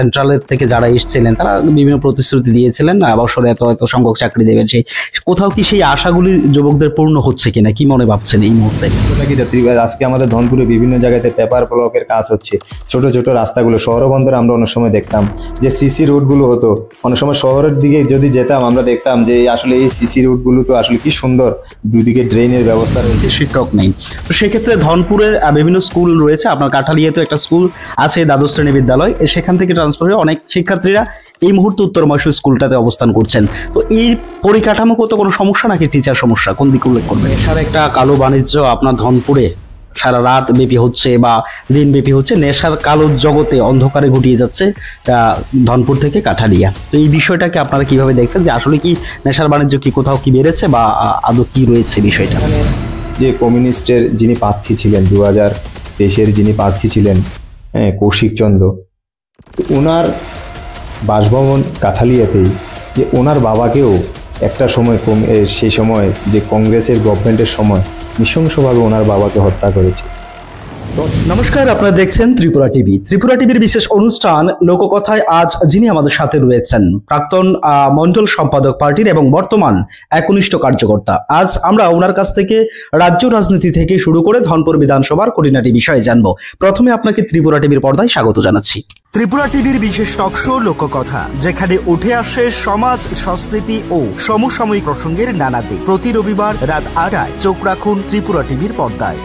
সেন্ট্রালের থেকে যারা এসেছিলেন তারা বিভিন্ন প্রতিশ্রুতি দিয়েছিলেন না বছরে এত এত সংখ্যক চাকরি দেবেন, সেই কোথাও কি সেই আশাগুলি যুবকদের পূর্ণ হচ্ছে কিনা, কি মনে ভাবছেন এই মুহূর্তে? আজকে আমাদের ধনপুরে বিভিন্ন জায়গাতে পেপার ব্লকের কাজ হচ্ছে, ছোট ছোট রাস্তাগুলো শহরবন্দরে আমরা অনেক সময় দেখতাম যে সিসি রোডগুলো হতো, অনেক সময় শহরের দিকে যদি যেতাম আমরা দেখতাম যে আসলে এই সিসি রোডগুলো তো আসলে কি সুন্দর, দুদিকে ড্রেনের ব্যবস্থা রয়েছে, শিক্ষক নেই। তো সেক্ষেত্রে ধনপুরের বিভিন্ন স্কুল রয়েছে, আপনার কাঠালিয়াতে একটা স্কুল আছে দ্বাদশ শ্রেণী বিদ্যালয়, সেখান থেকে ট্রান্সফার হয়ে অনেক শিক্ষার্থীরা এই মুহূর্তে উত্তর মহেশপুর স্কুলটাতে অবস্থান করছেন। তো এই পরিকাঠামোগত কোনো সমস্যা নাকি টিচার সমস্যা, কোন দিকে উল্লেখ করবেন? নেশার একটা কালো বাণিজ্য আপনার ধনপুরে সারা রাত ব্যাপী হচ্ছে বা দিন ব্যাপী হচ্ছে, নেশার কালো জগতে অন্ধকারে ঘটিয়ে যাচ্ছে ধনপুর থেকে কাঠালিয়া। তো এই বিষয়টাকে আপনারা কিভাবে দেখছেন, যে আসলে কি নেশার বাণিজ্য কি কোথাও কি বেড়েছে বা আদৌ কি রয়েছে বিষয়টা? যে কমিউনিস্টের যিনি প্রার্থী ছিলেন 2023-এর যিনি প্রার্থী ছিলেন কৌশিক চন্দ্র, ওনার বাসভবন কাঠালিয়াতেই, যে ওনার বাবাকেও একটা সময় সেই সময় যে কংগ্রেসের গভর্নমেন্টের সময় নৃশংসভাবে ওনার বাবাকে হত্যা করেছে। নমস্কার, আপনারা দেখছেন ত্রিপুরা টিভি। ত্রিপুরা টিভির বিশেষ অনুষ্ঠান লোককথায় আজ যিনি আমাদের সাথে রয়েছেন প্রাক্তন মন্ডল সম্পাদক পার্টির এবং বর্তমান একনিষ্ঠ কার্যকর্তা। আজ আমরা ওনার কাছ থেকে রাজ্য রাজনীতি থেকে শুরু করে ধনপুর বিধানসভার খুঁটিনাটি বিষয়ে জানবো। প্রথমে আপনাকে ত্রিপুরা টিভির পর্দায় স্বাগত জানাচ্ছি। ত্রিপুরা টিভির বিশেষ টক শো লোককথা, যেখানে উঠে আসে সমাজ, সংস্কৃতি ও সমসাময়িক প্রসঙ্গের নানা দিক। প্রতি রবিবার রাত 8টায় চোখ রাখুন ত্রিপুরা টিভির পর্দায়।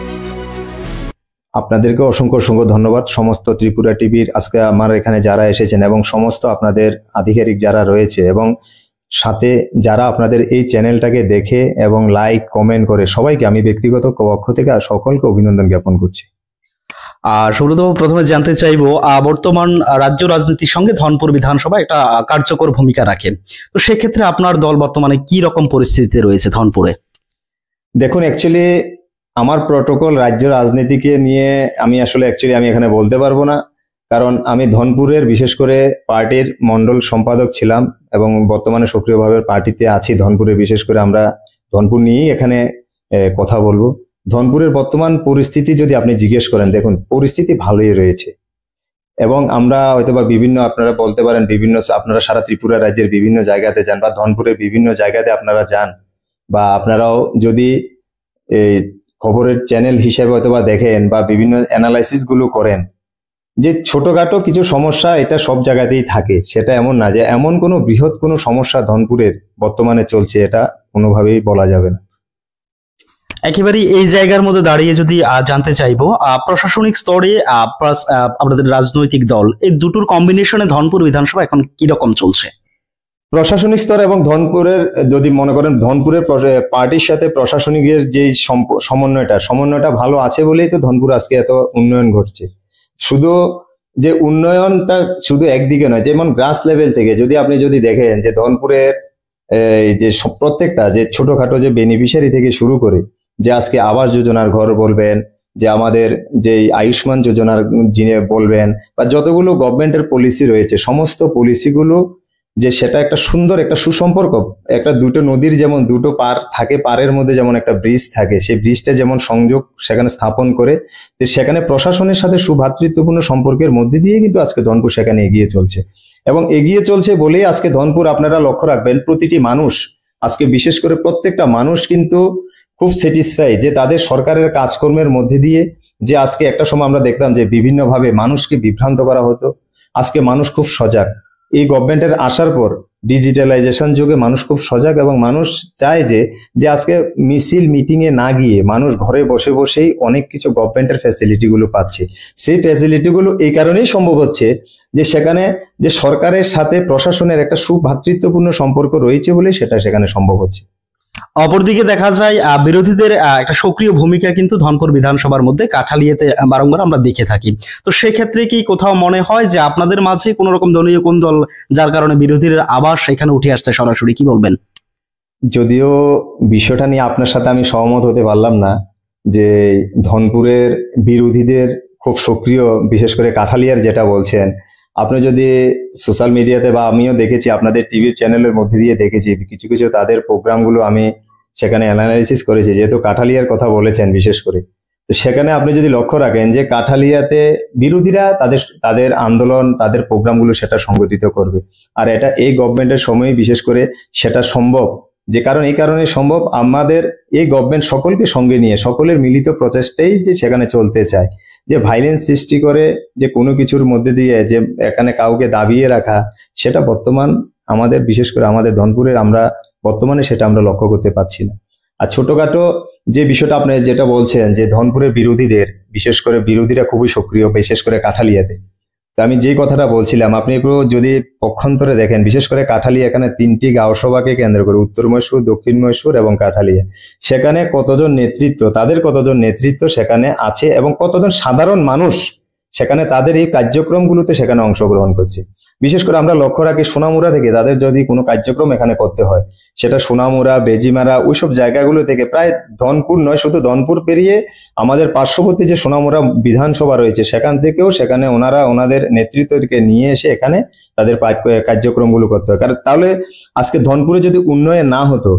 আপনাদেরকে অসংখ্য অসংখ্য ধন্যবাদ সমস্ত ত্রিপুরা টিভির আজকে আমার এখানে যারা এসেছেন এবং সমস্ত আপনাদের আধিকারিক যারা রয়েছে এবং সাথে যারা আপনাদের এই চ্যানেলটাকে দেখে এবং লাইক কমেন্ট করে, সবাইকে আমি ব্যক্তিগত পক্ষ থেকে সকলকে অভিনন্দন জ্ঞাপন করছি। সুব্রত, প্রথমে জানতে চাইবো বর্তমান রাজ্য রাজনীতির সঙ্গে ধনপুর বিধানসভা একটা কার্যকর ভূমিকা রাখে, তো সেক্ষেত্রে আপনার দল বর্তমানে কি রকম পরিস্থিতিতে রয়েছে ধনপুরে? দেখুন, অ্যাকচুয়ালি আমার প্রটোকল রাজ্য রাজনীতিকে নিয়ে আমি এখানে বলতে পারবো না, কারণ আমি ধনপুরের বিশেষ করে পার্টির মন্ডল সম্পাদক ছিলাম এবং বর্তমানে সক্রিয়ভাবে পার্টিতে আছি ধনপুরে। বিশেষ করে আমরা ধনপুর নিয়েই এখানে কথা বলবো। ধনপুরের বর্তমান পরিস্থিতি যদি আপনি জিজ্ঞেস করেন, দেখুন পরিস্থিতি ভালোই রয়েছে এবং আমরা হয়তোবা বিভিন্ন, আপনারা বলতে পারেন বিভিন্ন, আপনারা সারা ত্রিপুরা রাজ্যের বিভিন্ন জায়গাতে যান বা ধনপুরের বিভিন্ন জায়গাতে আপনারা যান, বা আপনারাও যদি এই খবরের চ্যানেল হিসেবে হয়তোবা দেখেন বা বিভিন্ন অ্যানালাইসিস গুলো করেন, যে ছোটখাটো কিছু সমস্যা এটা সব জায়গাতেই থাকে, সেটা এমন না যে এমন কোনো বৃহৎ কোনো সমস্যা ধনপুরের বর্তমানে চলছে, এটা কোনোভাবেই বলা যাবে না। একেবারে এই জায়গার মধ্যে দাঁড়িয়ে যদি জানতে চাইবো প্রশাসনিক স্তরে আপনাদের রাজনৈতিক দল, এই দুটোর কম্বিনেশনে ধনপুর বিধানসভা এখন কি রকম চলছে? প্রশাসনিক স্তর এবং ধনপুরের, যদি মনে করেন ধনপুরের পার্টির সাথে প্রশাসনিকের যে সমন্বয়টা ভালো আছে বলেই তো ধনপুর আজকে এত উন্নয়ন ঘটছে। শুধু যে উন্নয়নটা শুধু একদিকে নয়, যেমন গ্রাস লেভেল থেকে যদি দেখেন যে ধনপুরের যে প্রত্যেকটা যে ছোটখাটো যে বেনিফিশিয়ারি থেকে শুরু করে, যে আজকে আবাস যোজনার ঘর বলবেন, যে আমাদের যে আয়ুষ্মান যোজনার যিনি বলবেন, বা যতগুলো গভর্নমেন্টের পলিসি রয়েছে সমস্ত পলিসিগুলো, যে সেটা একটা সুন্দর একটা সুসম্পর্ক, একটা দুটো নদীর যেমন দুটো পার থাকে, পারের মধ্যে যেমন একটা ব্রিজ থাকে, সেই ব্রিজটা যেমন সংযোগ সেখানে স্থাপন করে, যে সেখানে প্রশাসনের সাথে সুভ্রাতৃত্বপূর্ণ সম্পর্কের মধ্যে দিয়ে কিন্তু আজকে ধনপুর সেখানে এগিয়ে চলছে এবং এগিয়ে চলছে বলেই আজকে ধনপুর, আপনারা লক্ষ্য রাখবেন, প্রতিটি মানুষ আজকে, বিশেষ করে প্রত্যেকটা মানুষ কিন্তু খুব স্যাটিসফাই যে তাদের সরকারের কাজকর্মের মধ্যে দিয়ে, যে আজকে একটা সময় আমরা দেখতাম যে বিভিন্নভাবে মানুষকে বিভ্রান্ত করা হতো, আজকে মানুষ খুব সজাগ। এই গভর্নমেন্টের আসার পর ডিজিটালাইজেশন যুগে মানুষ খুব সজাগ এবং মানুষ চায় যে আজকে মিছিল মিটিং এ না গিয়ে মানুষ ঘরে বসে বসেই অনেক কিছু গভর্নমেন্টের ফ্যাসিলিটি গুলো পাচ্ছে। সেই ফ্যাসিলিটি গুলো এই কারণেই সম্ভব হচ্ছে যে সেখানে যে সরকারের সাথে প্রশাসনের একটা সুভ্রাতৃত্বপূর্ণ সম্পর্ক রয়েছে বলে সেটা সেখানে সম্ভব হচ্ছে। অপরদিকে দেখা যায় বিরোধীদের একটা সক্রিয় ভূমিকা কিন্তু ধনপুর বিধানসভার মধ্যে কাঠালিয়াতে বারংবার আমরা দেখে থাকি। তো সেক্ষেত্রে কি কোথাও মনে হয় যে আপনাদের মাঝে কোন রকম দলীয় কোন দল, যার কারণে বিরোধীদের আবার সেখানে উঠে আসছে সরাসরি, কি বলবেন? যদিও বিষয়টা নিয়ে আপনার সাথে আমি সহমত হতে পারলাম না, যে ধনপুরের বিরোধীদের খুব সক্রিয়, বিশেষ করে কাঠালিয়ার যেটা বলছেন, আপনি যদি সোশ্যাল মিডিয়াতে, বা আমিও দেখেছি আপনাদের টিভির চ্যানেলের মধ্যে দিয়ে দেখেছি কিছু কিছু তাদের প্রোগ্রামগুলো আমি সেখানে অ্যানালাইসিস করেছি, যেহেতু কাঠালিয়ার কথা বলেছেন বিশেষ করে, তো সেখানে আপনি যদি লক্ষ্য রাখেন যে কাঠালিয়াতে বিরোধীরা তাদের তাদের আন্দোলন, তাদের প্রোগ্রামগুলো সেটা সংগঠিত করবে। আর এটা এই গভর্নমেন্টের সময় বিশেষ করে সেটা সম্ভব, যে কারণ এই কারণে সম্ভব, আমাদের এই গভর্নমেন্ট সকলকে সঙ্গে নিয়ে সকলের মিলিত প্রচেষ্টাই যে সেখানে চলতে চায়। যে ভাইলেন্স সৃষ্টি করে যে কোনো কিছুর মধ্যে দিয়ে যে এখানে কাউকে দাবিয়ে রাখা, সেটা বর্তমান আমাদের বিশেষ করে আমাদের ধনপুরের আমরা বর্তমানে সেটা আমরা লক্ষ্য করতে পারছি না। আর ছোটখাটো যে বিষয়টা আপনি যেটা বলছেন যে ধনপুরের বিরোধীদের, বিশেষ করে বিরোধীরা খুবই সক্রিয়, বিশেষ করে কাঠালিয়াতে। তো আমি যেই কথাটা বলছিলাম, আপনি একটু যদি পক্ষান্তরে দেখেন, বিশেষ করে কাঠালিয়া, এখানে 3টি গাঁও সভাকে কেন্দ্র করে, উত্তর মহেশপুর, দক্ষিণ মহেশপুর এবং কাঠালিয়া, সেখানে কতজন নেতৃত্ব, তাদের কতজন নেতৃত্ব সেখানে আছে এবং কতজন সাধারণ মানুষ সেখানে তাদের এই কার্যক্রমগুলোতে সেখানে অংশগ্রহণ করছে। বিশেষ করে আমরা লক্ষ্য রাখি সোনামুড়া থেকে তাদের যদি কোনো কার্যক্রম এখানে করতে হয়, সেটা সোনামুড়া, বেজিমারা, ওইসব জায়গাগুলো থেকে প্রায় ধনপুর নয়, শুধু ধনপুর পেরিয়ে আমাদের পার্শ্ববর্তী যে সোনামুড়া বিধানসভা রয়েছে সেখান থেকেও সেখানে ওনারা ওনাদের নেতৃত্বকে নিয়ে এসে এখানে তাদের কার্যক্রমগুলো করতে হয়। কারণ তাহলে আজকে ধনপুরে যদি উন্নয়ন না হতো,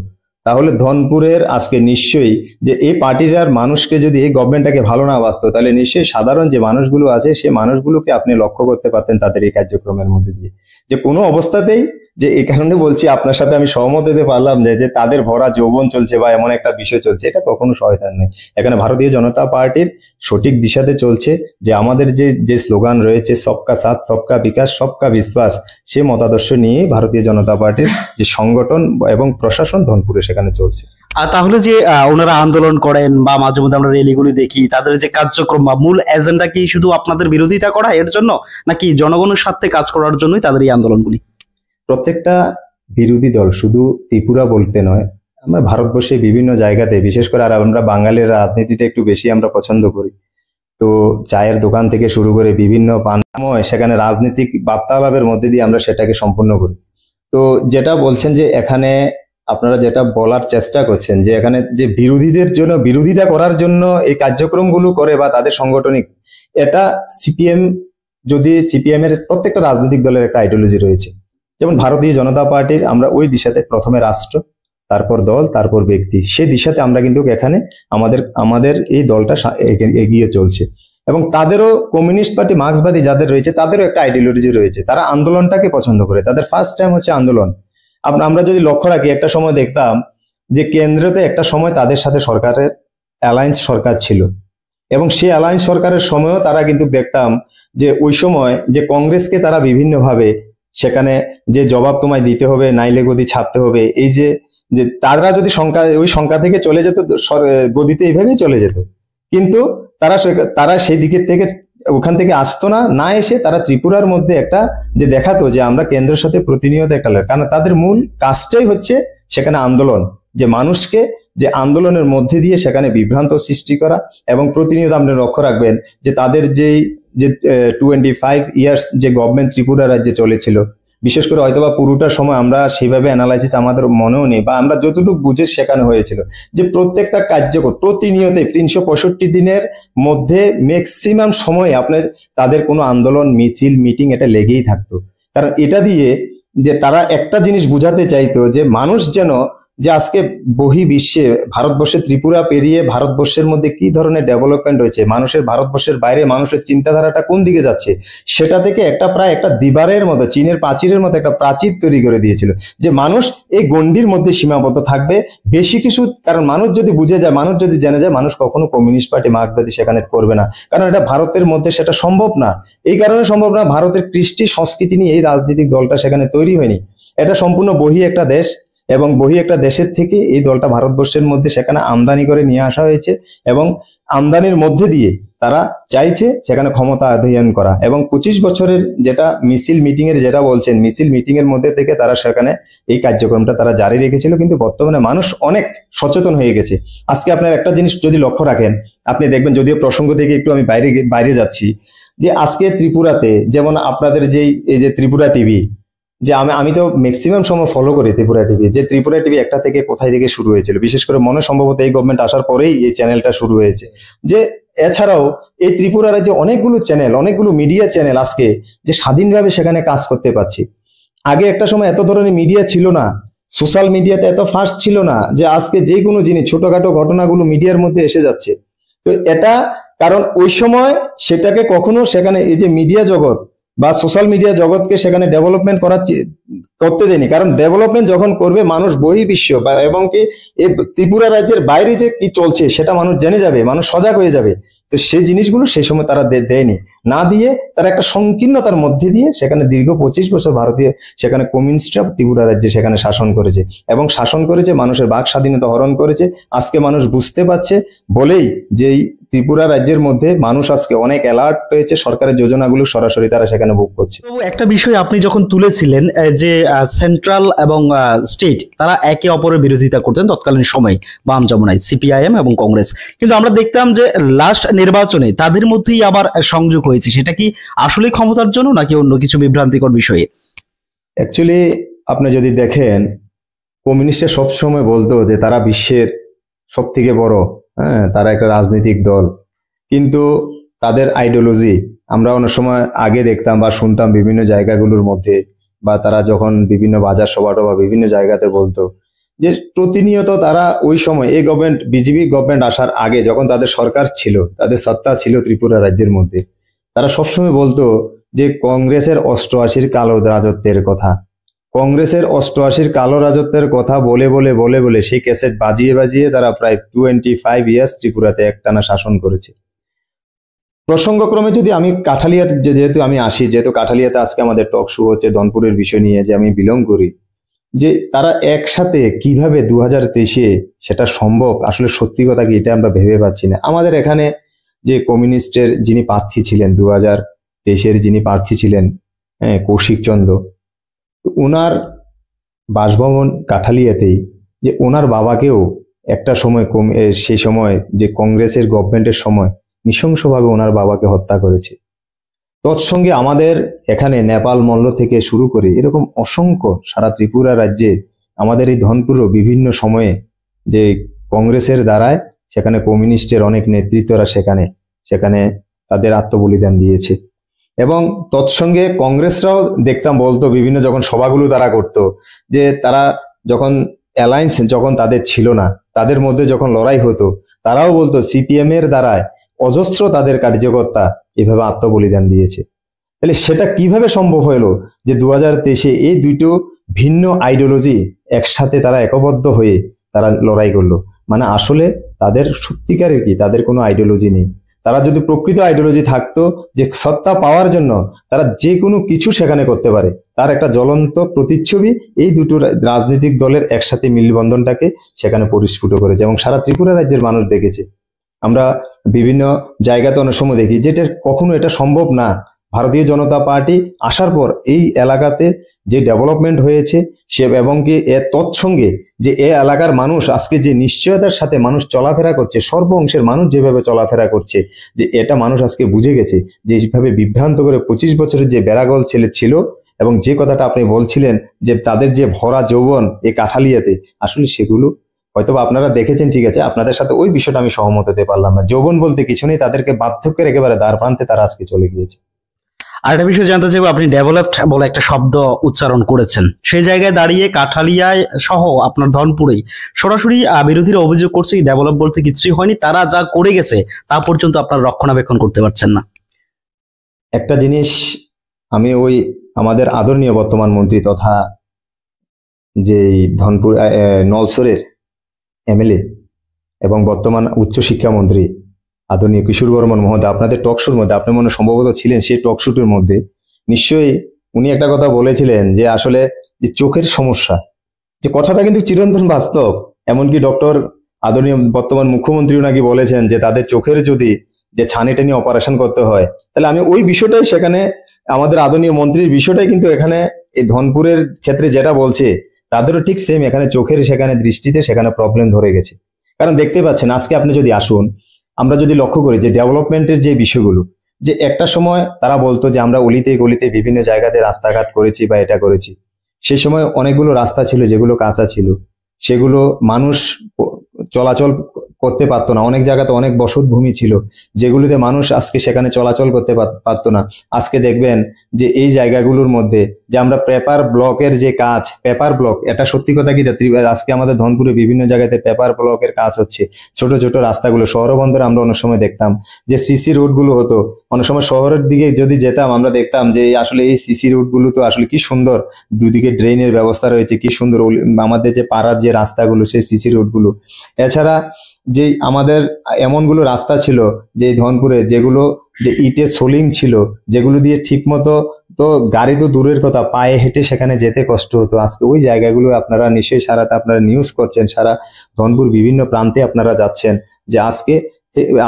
তাহলে ধনপুরের আজকে নিশ্চয়ই যে এই পার্টির আর মানুষকে যদি এই গভর্নমেন্টটাকে ভালো না বাসতো, তাহলে নিশ্চয়ই সাধারণ যে মানুষগুলো আছে সেই মানুষগুলোকে আপনি লক্ষ্য করতে পারতেন তাদের এই কার্যক্রমের মধ্যে দিয়ে। যে কোনো অবস্থাতেই, যে এই কারণে বলছি আপনার সাথে আমি সহমত হতে পারলাম যে তাদের ভরা যৌবন চলছে বা এমন একটা বিষয় চলছে, এটা কখনো শয়তান নেই। এখানে ভারতীয় জনতা পার্টির সঠিক দিশাতে চলছে, যে আমাদের যে যে স্লোগান রয়েছে সবকা সাথ, সবকা বিকাশ, সবকা বিশ্বাস, সে মতাদর্শ নিয়ে ভারতীয় জনতা পার্টির যে সংগঠন এবং প্রশাসন ধনপুরে সেখানে চলছে। আর তাহলে যে ওনারা আন্দোলন করেন বা মাঝে মধ্যে আমরা র্যালিগুলি দেখি, তাদের যে কার্যক্রম বা মূল এজেন্ডা কি শুধু আপনাদের বিরোধিতা করা এর জন্য, নাকি জনগণের স্বার্থে কাজ করার জন্যই তাদের এই আন্দোলনগুলি? প্রত্যেকটা বিরোধী দল শুধু ত্রিপুরা বলতে নয়, আমরা ভারতবর্ষে বিভিন্ন জায়গাতে, বিশেষ করে আর আমরা বাঙালির রাজনীতিটা একটু বেশি আমরা পছন্দ করি, তো চায়ের দোকান থেকে শুরু করে বিভিন্ন পানময় সেখানে রাজনৈতিক বার্তালাপের মধ্যে দিয়ে আমরা সেটাকে সম্পূর্ণ করি। তো যেটা বলছেন যে এখানে আপনারা যেটা বলার চেষ্টা করছেন যে এখানে যে বিরোধীদের জন্য বিরোধিতা করার জন্য এই কার্যক্রমগুলো করে বা তাদের সাংগঠনিক, এটা সিপিএম, যদি সিপিএম এর প্রত্যেকটা রাজনৈতিক দলের একটা আইডিওলজি রয়েছে। যেমন ভারতীয় জনতা পার্টির আমরা ওই দিশাতে প্রথমে রাষ্ট্র, তারপর দল, তারপর ব্যক্তি, সেই দিশাতে আমরা কিন্তু এখানে আমাদের আমাদের এই দলটা এগিয়ে চলছে। এবং তাদেরও কমিউনিস্ট পার্টি, মার্ক্সবাদী যাদের রয়েছে তাদেরও একটা আইডিওলজি রয়েছে, তারা আন্দোলনটাকে পছন্দ করে, তাদের ফার্স্ট টাইম হচ্ছে আন্দোলন। আমরা যদি লক্ষ্য রাখি, একটা সময় দেখতাম যে কেন্দ্রতে একটা সময় তাদের সাথে সরকারের অ্যালায়েন্স সরকার ছিল, এবং সেই অ্যালায়েন্স সরকারের সময়ও তারা কিন্তু দেখতাম যে ওই সময় যে কংগ্রেসকে তারা বিভিন্নভাবে সেখানে যে জবাব তোমায় দিতে হবে, নাইলে গদি ছাড়তে হবে, এই যে যে তারা যদি ওই সংখ্যা থেকে চলে যেত গদিতে এইভাবেই চলে যেত, কিন্তু তারা সেই দিকের থেকে ওখান থেকে আসতো না, না এসে তারা ত্রিপুরার মধ্যে একটা যে দেখাতো যে আমরা কেন্দ্রের সাথে প্রতিনিয়ত একটা, কারণ তাদের মূল কাজটাই হচ্ছে সেখানে আন্দোলন, যে মানুষকে যে আন্দোলনের মধ্যে দিয়ে সেখানে বিভ্রান্ত সৃষ্টি করা। এবং প্রতিনিয়ত আপনি লক্ষ্য রাখবেন যে তাদের যে 25 ইয়ার্স যে গভর্নমেন্ট ত্রিপুরা রাজ্যে চলেছিল, বিশেষ করে হয়তোবা পুরোটার সময় আমরা সেইভাবে অ্যানালাইসিস আমাদের মনেও নেই, বা আমরা যতটুকু বুঝে শেখানো হয়েছিল যে প্রত্যেকটা কার্যকর প্রতিনিয়ত 365 দিনের মধ্যে ম্যাক্সিমাম সময় আপনার তাদের কোনো আন্দোলন, মিছিল, মিটিং এটা লেগেই থাকতো। কারণ এটা দিয়ে যে তারা একটা জিনিস বুঝাতে চাইতো যে মানুষ যেন, যে আজকে বহির্বিশ্বে ভারতবর্ষে ত্রিপুরা পেরিয়ে ভারতবর্ষের মধ্যে কি ধরনের ডেভেলপমেন্ট হয়েছে, মানুষের ভারতবর্ষের বাইরে মানুষের চিন্তাধারাটা কোন দিকে যাচ্ছে, সেটা থেকে একটা প্রায় একটা দিবারের মতো, চীনের প্রাচীরের মতো একটা প্রাচীর তৈরি করে দিয়েছিল, যে মানুষ এই গণ্ডির মধ্যে সীমাবদ্ধ থাকবে, বেশি কিছু, কারণ মানুষ যদি বুঝে যায়, মানুষ যদি জেনে যায়, মানুষ কখনো কমিউনিস্ট পার্টি, মার্ক্সবাদী সেখানে করবে না, কারণ এটা ভারতের মধ্যে সেটা সম্ভব না। এই কারণে সম্ভব না, ভারতের কৃষ্টি সংস্কৃতি নিয়ে এই রাজনৈতিক দলটা সেখানে তৈরি হয়নি, এটা সম্পূর্ণ বহি একটা দেশ, এবং বহি একটা দেশের থেকে এই দলটা ভারতবর্ষের মধ্যে সেখানে আমদানি করে নিয়ে আসা হয়েছে, এবং আমদানির মধ্যে দিয়ে তারা চাইছে সেখানে ক্ষমতা অধ্যয়ন করা। এবং 25 বছরের যেটা মিছিল মিটিং এর যেটা বলছেন, মিছিল মিটিং এর মধ্যে থেকে তারা সেখানে এই কার্যক্রমটা তারা জারি রেখেছিল, কিন্তু বর্তমানে মানুষ অনেক সচেতন হয়ে গেছে। আজকে আপনার একটা জিনিস যদি লক্ষ্য রাখেন, আপনি দেখবেন, যদিও প্রসঙ্গ থেকে একটু আমি বাইরে যাচ্ছি, যে আজকে ত্রিপুরাতে যেমন আপনাদের এই যে ত্রিপুরা টিভি, যে আমি তো ম্যাক্সিমাম সময় ফলো করি ত্রিপুরা টিভি, যে ত্রিপুরা টিভি একটা থেকে কোথায় থেকে শুরু হয়েছিল, বিশেষ করে মনে সম্ভবত এই গভর্নমেন্ট আসার পরেই এই চ্যানেলটা শুরু হয়েছে। যে এছাড়াও এই ত্রিপুরা রাজ্যে অনেকগুলো চ্যানেল, অনেকগুলো মিডিয়া চ্যানেল আজকে যে স্বাধীনভাবে সেখানে কাজ করতে পারছি। আগে একটা সময় এত ধরনের মিডিয়া ছিল না, সোশ্যাল মিডিয়াতে এত ফাস্ট ছিল না, যে আজকে যে কোনো জিনিস ছোটখাটো ঘটনাগুলো মিডিয়ার মধ্যে এসে যাচ্ছে, তো এটা কারণ ওই সময় সেটাকে কখনো সেখানে এই যে মিডিয়া জগৎ বা সোশ্যাল মিডিয়া জগৎকে সেখানে ডেভেলপমেন্ট করতে দেয়নি। কারণ ডেভেলপমেন্ট যখন করবে মানুষ বহির্বিশ্ব বা এবং কি এই ত্রিপুরা রাজ্যের বাইরে যে কি চলছে সেটা মানুষ জেনে যাবে, মানুষ সজাগ হয়ে যাবে। তো সেই জিনিসগুলো সেই সময় তারা দেয়নি, না দিয়ে তারা একটা সংকীর্ণতার মধ্যে দিয়ে সেখানে দীর্ঘ 25 বছর ভারতীয় সেখানে কমিউনিস্টরা ত্রিপুরা রাজ্যে সেখানে শাসন করেছে এবং শাসন করেছে, মানুষের বাক স্বাধীনতা হরণ করেছে। আজকে মানুষ বুঝতে পারছে বলেই যে এই ত্রিপুরা রাজ্যের মধ্যে মানুষ আজকে অনেক অ্যালার্ট পেয়েছে, সরকারের যোজনাগুলো সরাসরি তারা সেখানে ভোগ করছে। তো একটা বিষয় আপনি যখন তুলেছিলেন যে সেন্ট্রাল এবং স্টেট তারা একে অপরের বিরোধিতা করতেন তৎকালীন সময়, বাম যমুনায় সিপিআইএম এবং কংগ্রেস, কিন্তু আমরা দেখতাম যে লাস্ট নির্বাচনে তাদের মধ্যেই আবার সংযোগ হয়েছে। সেটা কি আসলে ক্ষমতার জন্য নাকি অন্য কিছু বিভ্রান্তিকর বিষয়ে? অ্যাকচুয়ালি আপনি যদি দেখেন, কমিউনিস্টরা সবসময় বলতো যে তারা বিশ্বের সব থেকে বড়, হ্যাঁ, তারা একটা রাজনৈতিক দল, কিন্তু তাদের আইডিওলজি আমরা অনেক সময় আগে দেখতাম বা শুনতাম বিভিন্ন জায়গাগুলোর মধ্যে, বা তারা যখন বিভিন্ন বাজার সভা বা বিভিন্ন জায়গাতে বলতো যে প্রতিনিয়ত তারা ওই সময় এই গভর্নমেন্ট বিজেপি গভর্নমেন্ট আসার আগে যখন তাদের সরকার ছিল, তাদের সত্তা ছিল ত্রিপুরা রাজ্যের মধ্যে, তারা সবসময় বলতো যে কংগ্রেসের 88-র কালো রাজত্বের কথা, কংগ্রেসের 88-র কালো রাজত্বের কথা বলে বলে বলে বলে সেই ক্যাসেট বাজিয়ে বাজিয়ে তারা প্রায় 25 ইয়ার্স ত্রিপুরাতে একটানা শাসন করেছে। প্রসঙ্গক্রমে যদি আমি কাঠালিয়াতে যেহেতু আমি আসি, যেহেতু কাঠালিয়াতে আজকে আমাদের টক শো হচ্ছে ধনপুরের বিষয় নিয়ে, যে আমি বিলং করি, যে তারা একসাথে কিভাবে 2023-এ সেটা সম্ভব, আসলে সত্যি কথা কি এটা আমরা ভেবে পাচ্ছি না। আমাদের এখানে যে কমিউনিস্টের যিনি প্রার্থী ছিলেন 2023-এর যিনি প্রার্থী ছিলেন, হ্যাঁ, কৌশিক চন্দ্র, ওনার বাসভবন কাঠালিয়াতেই, যে ওনার বাবাকেও একটা সময় সেই সময় যে কংগ্রেসের গভর্নমেন্টের সময় নৃশংসভাবে ওনার বাবাকে হত্যা করেছে। তৎসঙ্গে আমাদের এখানে নেপাল মল্ল থেকে শুরু করে এরকম অসংখ্য সারা ত্রিপুরা রাজ্যে আমাদের এই ধনপুরও বিভিন্ন সময়ে যে কংগ্রেসের দ্বারায় সেখানে কমিউনিস্টের অনেক নেতৃত্বরা সেখানে সেখানে তাদের আত্মবলিদান দিয়েছে। এবং তৎসঙ্গে কংগ্রেসরাও দেখতাম বলতো বিভিন্ন যখন সভাগুলো তারা করত, যে তারা যখন অ্যালায়েন্স যখন তাদের ছিল না, তাদের মধ্যে যখন লড়াই হতো, তারাও বলতো সিপিএম এর দ্বারায় অজস্র তাদের কার্যকর্তা এভাবে আত্মবলিদান দিয়েছে। তাহলে সেটা কিভাবে সম্ভব হলো যে 2023-এ এই দুটো ভিন্ন আইডিওলজি একসাথে তারা একবদ্ধ হয়ে তারা লড়াই করলো? মানে আসলে তাদের সত্যিকারের কি তাদের কোনো আইডিওলজি নেই। তারা যদি প্রকৃত আইডিওলজি থাকতো যে সত্তা পাওয়ার জন্য তারা যে কোনো কিছু সেখানে করতে পারে, তার একটা জ্বলন্ত প্রতিচ্ছবি এই দুটো রাজনৈতিক দলের একসাথে মিলবন্ধনটাকে সেখানে পরিস্ফুট করেছে এবং সারা ত্রিপুরা রাজ্যের মানুষ দেখেছে। আমরা বিভিন্ন জায়গাতে অনেক সময় দেখি যেটা কখনো এটা সম্ভব না। ভারতীয় জনতা পার্টি আসার পর এই এলাকাতে যে ডেভেলপমেন্ট হয়েছে সে এবং কি এর তৎসঙ্গে যে এ এলাকার মানুষ আজকে যে নিশ্চয়তার সাথে মানুষ চলাফেরা করছে, সর্ব অংশের মানুষ যেভাবে চলাফেরা করছে, যে এটা মানুষ আজকে বুঝে গেছে যে এইভাবে বিভ্রান্ত করে 25 বছরের যে বেড়াগল ছেলে ছিল এবং যে কথাটা আপনি বলছিলেন যে তাদের যে ভরা যৌবন এই কাঠালিয়াতে, আসলে সেগুলো হয়তো আপনারা দেখেছেন, ঠিক আছে, আপনাদের সাথে ওই বিষয়টা আমি সহমত হতে পারলাম না। যৌবন বলতে কিছু নেই, তাদেরকে বার্ধক্যের একেবারে দ্বার প্রান্তে তারা আজকে চলে গিয়েছে। আরেকটা বিষয় জানতে চাইবো, আপনি ডেভেলপড বলে একটা শব্দ উচ্চারণ করেছেন, সেই জায়গায় দাঁড়িয়ে কাঠালিয়ায় সহ আপনার ধনপুরেই সরাসরি বিরোধীরা অভিযোগ করছে ডেভেলপ বলতে কিছুই হয়নি, তারা যা করে গেছে তা পর্যন্ত আপনার রক্ষণাবেক্ষণ করতে পারছেন না। একটা জিনিস আমি ওই আমাদের আদরণীয় বর্তমান মন্ত্রী তথা যে ধনপুর নলসরের এমএলএ এবং বর্তমান উচ্চশিক্ষামন্ত্রী আদরণীয় কিশোর বর্মন মহোদয়, আপনাদের টকশোর মধ্যে আপনি মনে সম্ভবত ছিলেন, সেই টকশোটির মধ্যে নিশ্চয়ই উনি একটা কথা বলেছিলেন যে আসলে যে চোখের সমস্যা, যে কথাটা কিন্তু চিরন্তন বাস্তব। এমনকি ডক্টর আদরণীয় বর্তমান মুখ্যমন্ত্রীও নাকি বলেছেন যে তাদের চোখের যদি যে ছানি টানি অপারেশন করতে হয়, তাহলে আমি ওই বিষয়টাই সেখানে আমাদের আদরণীয় মন্ত্রীর বিষয়টাই কিন্তু এখানে এই ধনপুরের ক্ষেত্রে যেটা বলছে তাদেরও ঠিক সেম, এখানে চোখের সেখানে দৃষ্টিতে সেখানে প্রবলেম ধরে গেছে। কারণ দেখতে পাচ্ছেন আজকে আপনি যদি আসুন, আমরা যদি লক্ষ্য করি যে ডেভেলপমেন্টের যে বিষয়গুলো, যে একটা সময় তারা বলতো যে আমরা অলিতে গলিতে বিভিন্ন জায়গাতে রাস্তাঘাট করেছি বা এটা করেছি, সেই সময় অনেকগুলো রাস্তা ছিল যেগুলো কাঁচা ছিল, সেগুলো মানুষ চলাচল করতে পারতো না, অনেক জায়গাতে অনেক বসত ভূমি ছিল যেগুলিতে মানুষ আজকে সেখানে চলাচল করতে পারতো না। আজকে দেখবেন যে এই জায়গাগুলোর মধ্যে যে আমরা পেপার ব্লকের যে কাজ, পেপার ব্লক, এটা সত্যি কথা কি আজকে আমাদের ধনপুরে বিভিন্ন জায়গাতে পেপার ব্লকের কাজ হচ্ছে। ছোট ছোট রাস্তাগুলো শহরবন্দরে আমরা অনেক সময় দেখতাম যে সিসি রোড গুলো হতো, অনেক সময় শহরের দিকে যদি যেতাম আমরা দেখতাম যে আসলে এই সিসি রোড গুলো তো আসলে কি সুন্দর, দুদিকে ড্রেনের ব্যবস্থা রয়েছে, কি সুন্দর আমাদের যে পাড়ার যে রাস্তাগুলো সেই সিসি রোড গুলো। এছাড়া যে আমাদের এমনগুলো রাস্তা ছিল যে ধনপুরে যেগুলো যে ইটের সোলিং ছিল, যেগুলো দিয়ে ঠিক মতো তো গাড়ি তো দূরের কথা, পায়ে হেঁটে সেখানে যেতে কষ্ট হতো। আজকে ওই জায়গাগুলো আপনারা নিশ্চয়ই সারাতে আপনারা নিউজ করছেন, সারা ধনপুর বিভিন্ন প্রান্তে আপনারা যাচ্ছেন যে আজকে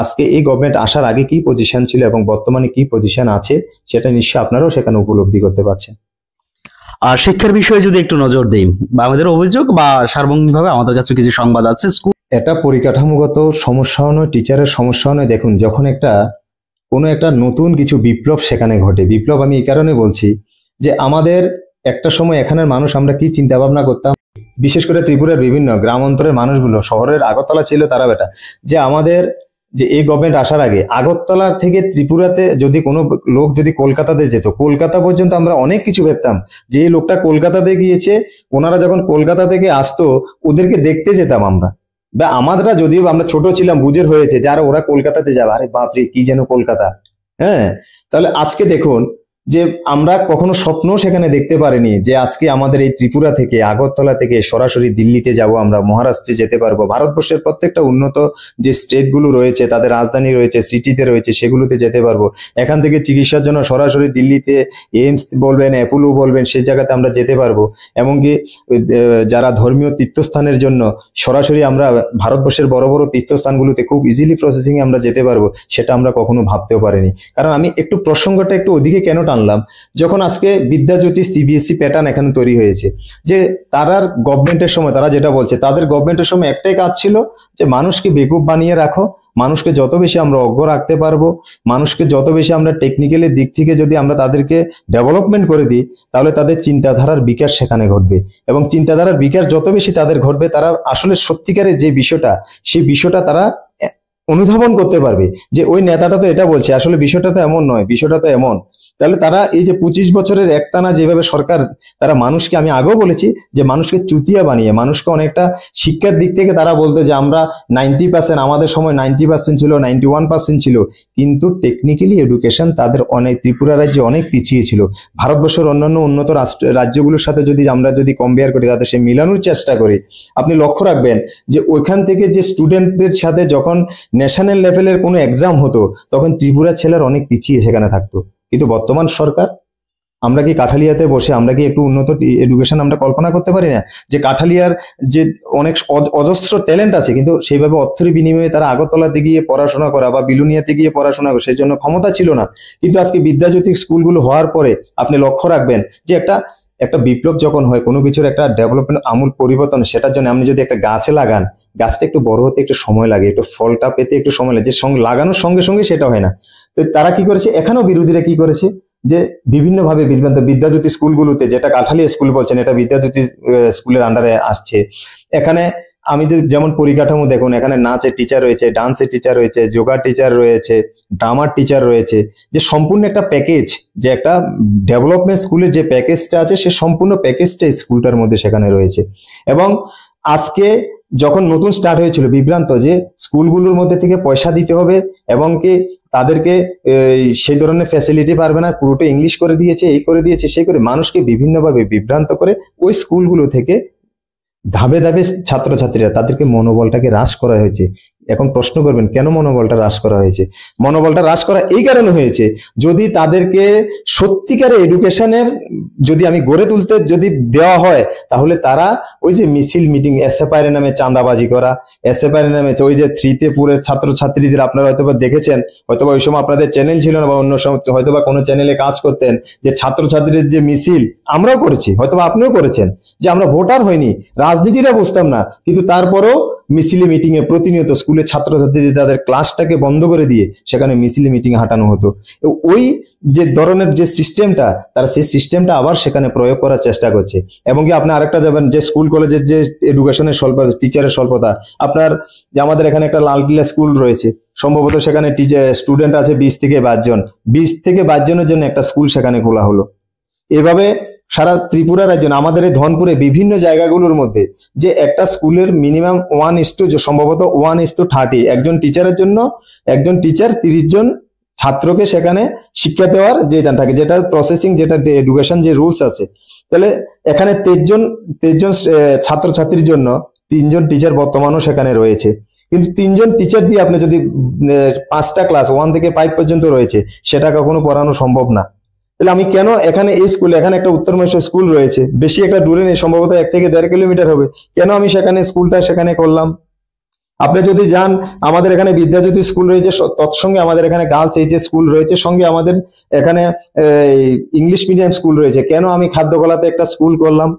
আজকে এই গভর্নমেন্ট আসার আগে কি পজিশন ছিল এবং বর্তমানে কি পজিশন আছে সেটা নিশ্চয়ই আপনারাও সেখানে উপলব্ধি করতে পারছেন। আর শিক্ষার বিষয়ে যদি একটু নজর দিই, বা আমাদের অভিযোগ বা সার্বজনীনভাবে আমাদের কাছে কিছু সংবাদ আছে, স্কুল এটা পরিকাঠামোগত সমস্যাও নয়, টিচারের সমস্যাও নয়। দেখুন, যখন কোনো একটা নতুন কিছু বিপ্লব সেখানে ঘটে, বিপ্লব আমি এই কারণে বলছি যে আমাদের একটা সময় এখানের মানুষ আমরা কি চিন্তা ভাবনা করতাম, বিশেষ করে ত্রিপুরার বিভিন্ন গ্রাম অঞ্চলের মানুষগুলো, শহরের আগরতলা ছিল তারা বেটা, যে আমাদের যে এই গভর্নমেন্ট আসার আগে আগরতলা থেকে ত্রিপুরাতে যদি কোনো লোক যদি কলকাতাতে যেত, কলকাতা পর্যন্ত আমরা অনেক কিছু ভাবতাম যে এই লোকটা কলকাতাতে গিয়েছে, ওনারা যখন কলকাতা থেকে আসতো ওদেরকে দেখতে যেতাম আমরা, বা আমাদের যদিও আমরা ছোট ছিলাম বুঝের হয়েছে যারা ওরা কলকাতাতে যাবে, আরে বাপরে কি যেন কলকাতা। হ্যাঁ, তাহলে আজকে দেখুন যে আমরা কখনো স্বপ্ন সেখানে দেখতে পারিনি যে আজকে আমাদের এই ত্রিপুরা থেকে আগরতলা থেকে সরাসরি দিল্লিতে যাব, আমরা মহারাষ্ট্রে যেতে পারবো, ভারতবর্ষের প্রত্যেকটা উন্নত যে স্টেট গুলো রয়েছে তাদের রাজধানী রয়েছে, সিটিতে রয়েছে, সেগুলোতে যেতে পারবো। এখান থেকে চিকিৎসার জন্য সরাসরি দিল্লিতে এইমস বলবেন, অ্যাপোলো বলবেন, সেই জায়গাতে আমরা যেতে পারবো। এমনকি যারা ধর্মীয় তীর্থস্থানের জন্য সরাসরি আমরা ভারতবর্ষের বড় বড় তীর্থস্থানগুলোতে খুব ইজিলি প্রসেসিং এ আমরা যেতে পারবো, সেটা আমরা কখনো ভাবতেও পারিনি। কারণ আমি একটু প্রসঙ্গটা একটু ওদিকে কেন টানলাম, যখন আজকে বিদ্যাজ্যোতি সিবিএসই প্যাটার্ন এখানে তৈরি হয়েছে, যে তারার গভর্নমেন্টের সময় তারা যেটা বলছে, তাদের গভর্নমেন্টের সময় একটাই কাজ ছিল যে মানুষকে বেকুব বানিয়ে রাখো, মানুষকে যত বেশি আমরা অজ্ঞ রাখতে পারবো, মানুষকে যত বেশি আমরা টেকনিক্যালি দিক থেকে যদি আমরা তাদেরকে ডেভেলপমেন্ট করে দিই, তাহলে তাদের চিন্তাধারার বিকাশ সেখানে ঘটবে, এবং চিন্তাধারার বিকাশ যত বেশি তাদের ঘটবে, তারা আসলে সত্যিকারের যে বিষয়টা সেই বিষয়টা তারা অনুধাবন করতে পারবে যে ওই নেতাটা তো এটা বলছে, আসলে বিষয়টা তো এমন নয়, বিষয়টা তো এমন। তাহলে তারা এই যে 25 বছরের একটানা যেভাবে সরকার তারা মানুষকে, আমি আগেও বলেছি যে মানুষকে চুতিয়া বানিয়ে, মানুষকে অনেকটা শিক্ষার দিক থেকে তারা বলতো যে আমরা 90%, আমাদের সময় 90% ছিল, 91% ছিল, কিন্তু টেকনিক্যালি এডুকেশন তাদের অনেক, ত্রিপুরা রাজ্যে অনেক পিছিয়ে ছিল। ভারতবর্ষের অন্যান্য উন্নত রাজ্যগুলোর সাথে যদি আমরা কম্পেয়ার করি, তাদের সে মিলানোর চেষ্টা করি, আপনি লক্ষ্য রাখবেন যে ওইখান থেকে যে স্টুডেন্টদের সাথে যখন ন্যাশনাল লেভেলের কোনো এক্সাম হতো তখন ত্রিপুরার ছেলের অনেক পিছিয়ে সেখানে থাকতো। কিন্তু বর্তমান সরকার, আমরা কি কাঠালিয়াতে বসে আমরা কি একটু উন্নত এডুকেশন আমরা কল্পনা করতে পারি না? যে কাঠালিয়ার যে অনেক অজস্র ট্যালেন্ট আছে, কিন্তু সেইভাবে অর্থের বিনিময়ে তারা আগরতলাতে গিয়ে পড়াশোনা করা বা বিলুনিয়াতে গিয়ে পড়াশোনা করা, সেই জন্য ক্ষমতা ছিল না। কিন্তু আজকে বিদ্যাজ্যোতি স্কুলগুলো হওয়ার পরে আপনি লক্ষ্য রাখবেন যে একটা বিপ্লব যখন হয়, কোনো কিছুর একটা ডেভেলপমেন্ট, আমূল পরিবর্তন, সেটার জন্য আপনি যদি একটা গাছে লাগান, গাছটা একটু বড় হতে একটু সময় লাগে, একটু ফলটা পেতে একটু সময় লাগে, যে সঙ্গে লাগানোর সঙ্গে সঙ্গে সেটা হয় না। তো তারা কি করেছে, এখানেও বিরোধীরা কি করেছে, যে বিভিন্নভাবে বিদ্যাজ্যোতি স্কুলগুলোতে, যেটা কাঠালিয়া স্কুল বলছেন, এটা বিদ্যাজ্যোতি স্কুলের আন্ডারে আসছে। এখানে আমি যেমন পরিকাঠামো দেখুন, এখানে নাচের টিচার রয়েছে, ডান্সের টিচার রয়েছে, যোগা টিচার রয়েছে, ড্রামার টিচার রয়েছে, যে সম্পূর্ণ একটা প্যাকেজ, যে একটা ডেভেলপমেন্ট স্কুলের যে প্যাকেজটা আছে সে সম্পূর্ণ প্যাকেজটা স্কুলটার মধ্যে সেখানে রয়েছে। এবং আজকে যখন নতুন স্টার্ট হয়েছিল বিভ্রান্ত যে স্কুলগুলোর মধ্যে থেকে পয়সা দিতে হবে এবং কি তাদেরকে সেই ধরনের ফ্যাসিলিটি পারবে না, পুরোটা ইংলিশ করে দিয়েছে, এই করে দিয়েছে, সেই করে মানুষকে বিভিন্নভাবে বিভ্রান্ত করে ওই স্কুলগুলো থেকে ধাপে ধাপে ছাত্রছাত্রীরা তাদেরকে মনোবলটাকে হ্রাস করা হয়েছে। এখন প্রশ্ন করবেন কেন মনোবলটা হ্রাস করা হয়েছে? মনোবলটা হ্রাস করা এই কারণে হয়েছে, যদি তাদেরকে সত্যিকারের এডুকেশনের যদি আমি গড়ে তুলতে যদি দেওয়া হয়, তাহলে তারা ওই যে মিছিল মিটিং, এসএফআইয়ের নামে চাঁদাবাজি করা, এসএফআইয়ের নামে ওই যে 3তে পুরের ছাত্রছাত্রীদের আপনারা হয়তোবা দেখেছেন, হয়তোবা ওই সময় আপনাদের চ্যানেল ছিল না বা অন্য সময় হয়তোবা কোনো চ্যানেলে কাজ করতেন, যে ছাত্রছাত্রীদের যে মিছিল আমরাও করেছি, হয়তোবা আপনিও করেছেন, যে আমরা ভোটার হইনি, রাজনীতিটা বুঝতাম না, কিন্তু তারপরেও মিছিলে মিটিং এ প্রতিনিয়ত স্কুলের ছাত্রছাত্রীদের তাদের ক্লাসটাকে বন্ধ করে দিয়ে সেখানে মিছিলে মিটিং হাঁটানো হতো। ওই যে ধরনের যে সিস্টেমটা, তারা সেই সিস্টেমটা আবার সেখানে প্রয়োগ করার চেষ্টা করছে। এবং কি আপনি আরেকটা যাবেন, যে স্কুল কলেজের যে এডুকেশনের স্বল্পতা, টিচারের স্বল্পতা, আপনার যে আমাদের এখানে একটা লালকিল্লা স্কুল রয়েছে, সম্ভবত সেখানে টিচার স্টুডেন্ট আছে 20 থেকে 22 জন, 20 থেকে 22 জনের জন্য একটা স্কুল সেখানে খোলা হলো। এভাবে সারা ত্রিপুরা রাজ্য, আমাদের এই ধনপুরে বিভিন্ন জায়গাগুলোর মধ্যে যে একটা স্কুলের মিনিমাম 1:, সম্ভবত 1:30, একজন টিচারের জন্য একজন টিচার 30 জন ছাত্রকে সেখানে শিক্ষা দেওয়ার যে দান থাকে, যেটা প্রসেসিং, যেটা এডুকেশন যে রুলস আছে। তাহলে এখানে 23 জন ছাত্রছাত্রীর জন্য 3 জন টিচার বর্তমানও সেখানে রয়েছে। কিন্তু 3 জন টিচার দিয়ে আপনি যদি 5টা ক্লাস 1 থেকে 5 পর্যন্ত রয়েছে, সেটা কখনো পড়ানো সম্ভব না। তাহলে আমি কেন এখানে এই স্কুলে, এখানে একটা উত্তর মহেশ্বর স্কুল রয়েছে, বেশি একটা দূরে নেই, সম্ভবত 1 থেকে 1.5 কিলোমিটার হবে, কেন আমি সেখানে স্কুলটা সেখানে করলাম? আপনি যদি যান, আমাদের এখানে বিদ্যাজ্যোতি স্কুল রয়েছে, তৎসঙ্গে আমাদের এখানে গার্লস এইচএস স্কুল রয়েছে, সঙ্গে আমাদের এখানে ইংলিশ মিডিয়াম স্কুল রয়েছে, কেন আমি খাদ্যকলাতে একটা স্কুল করলাম?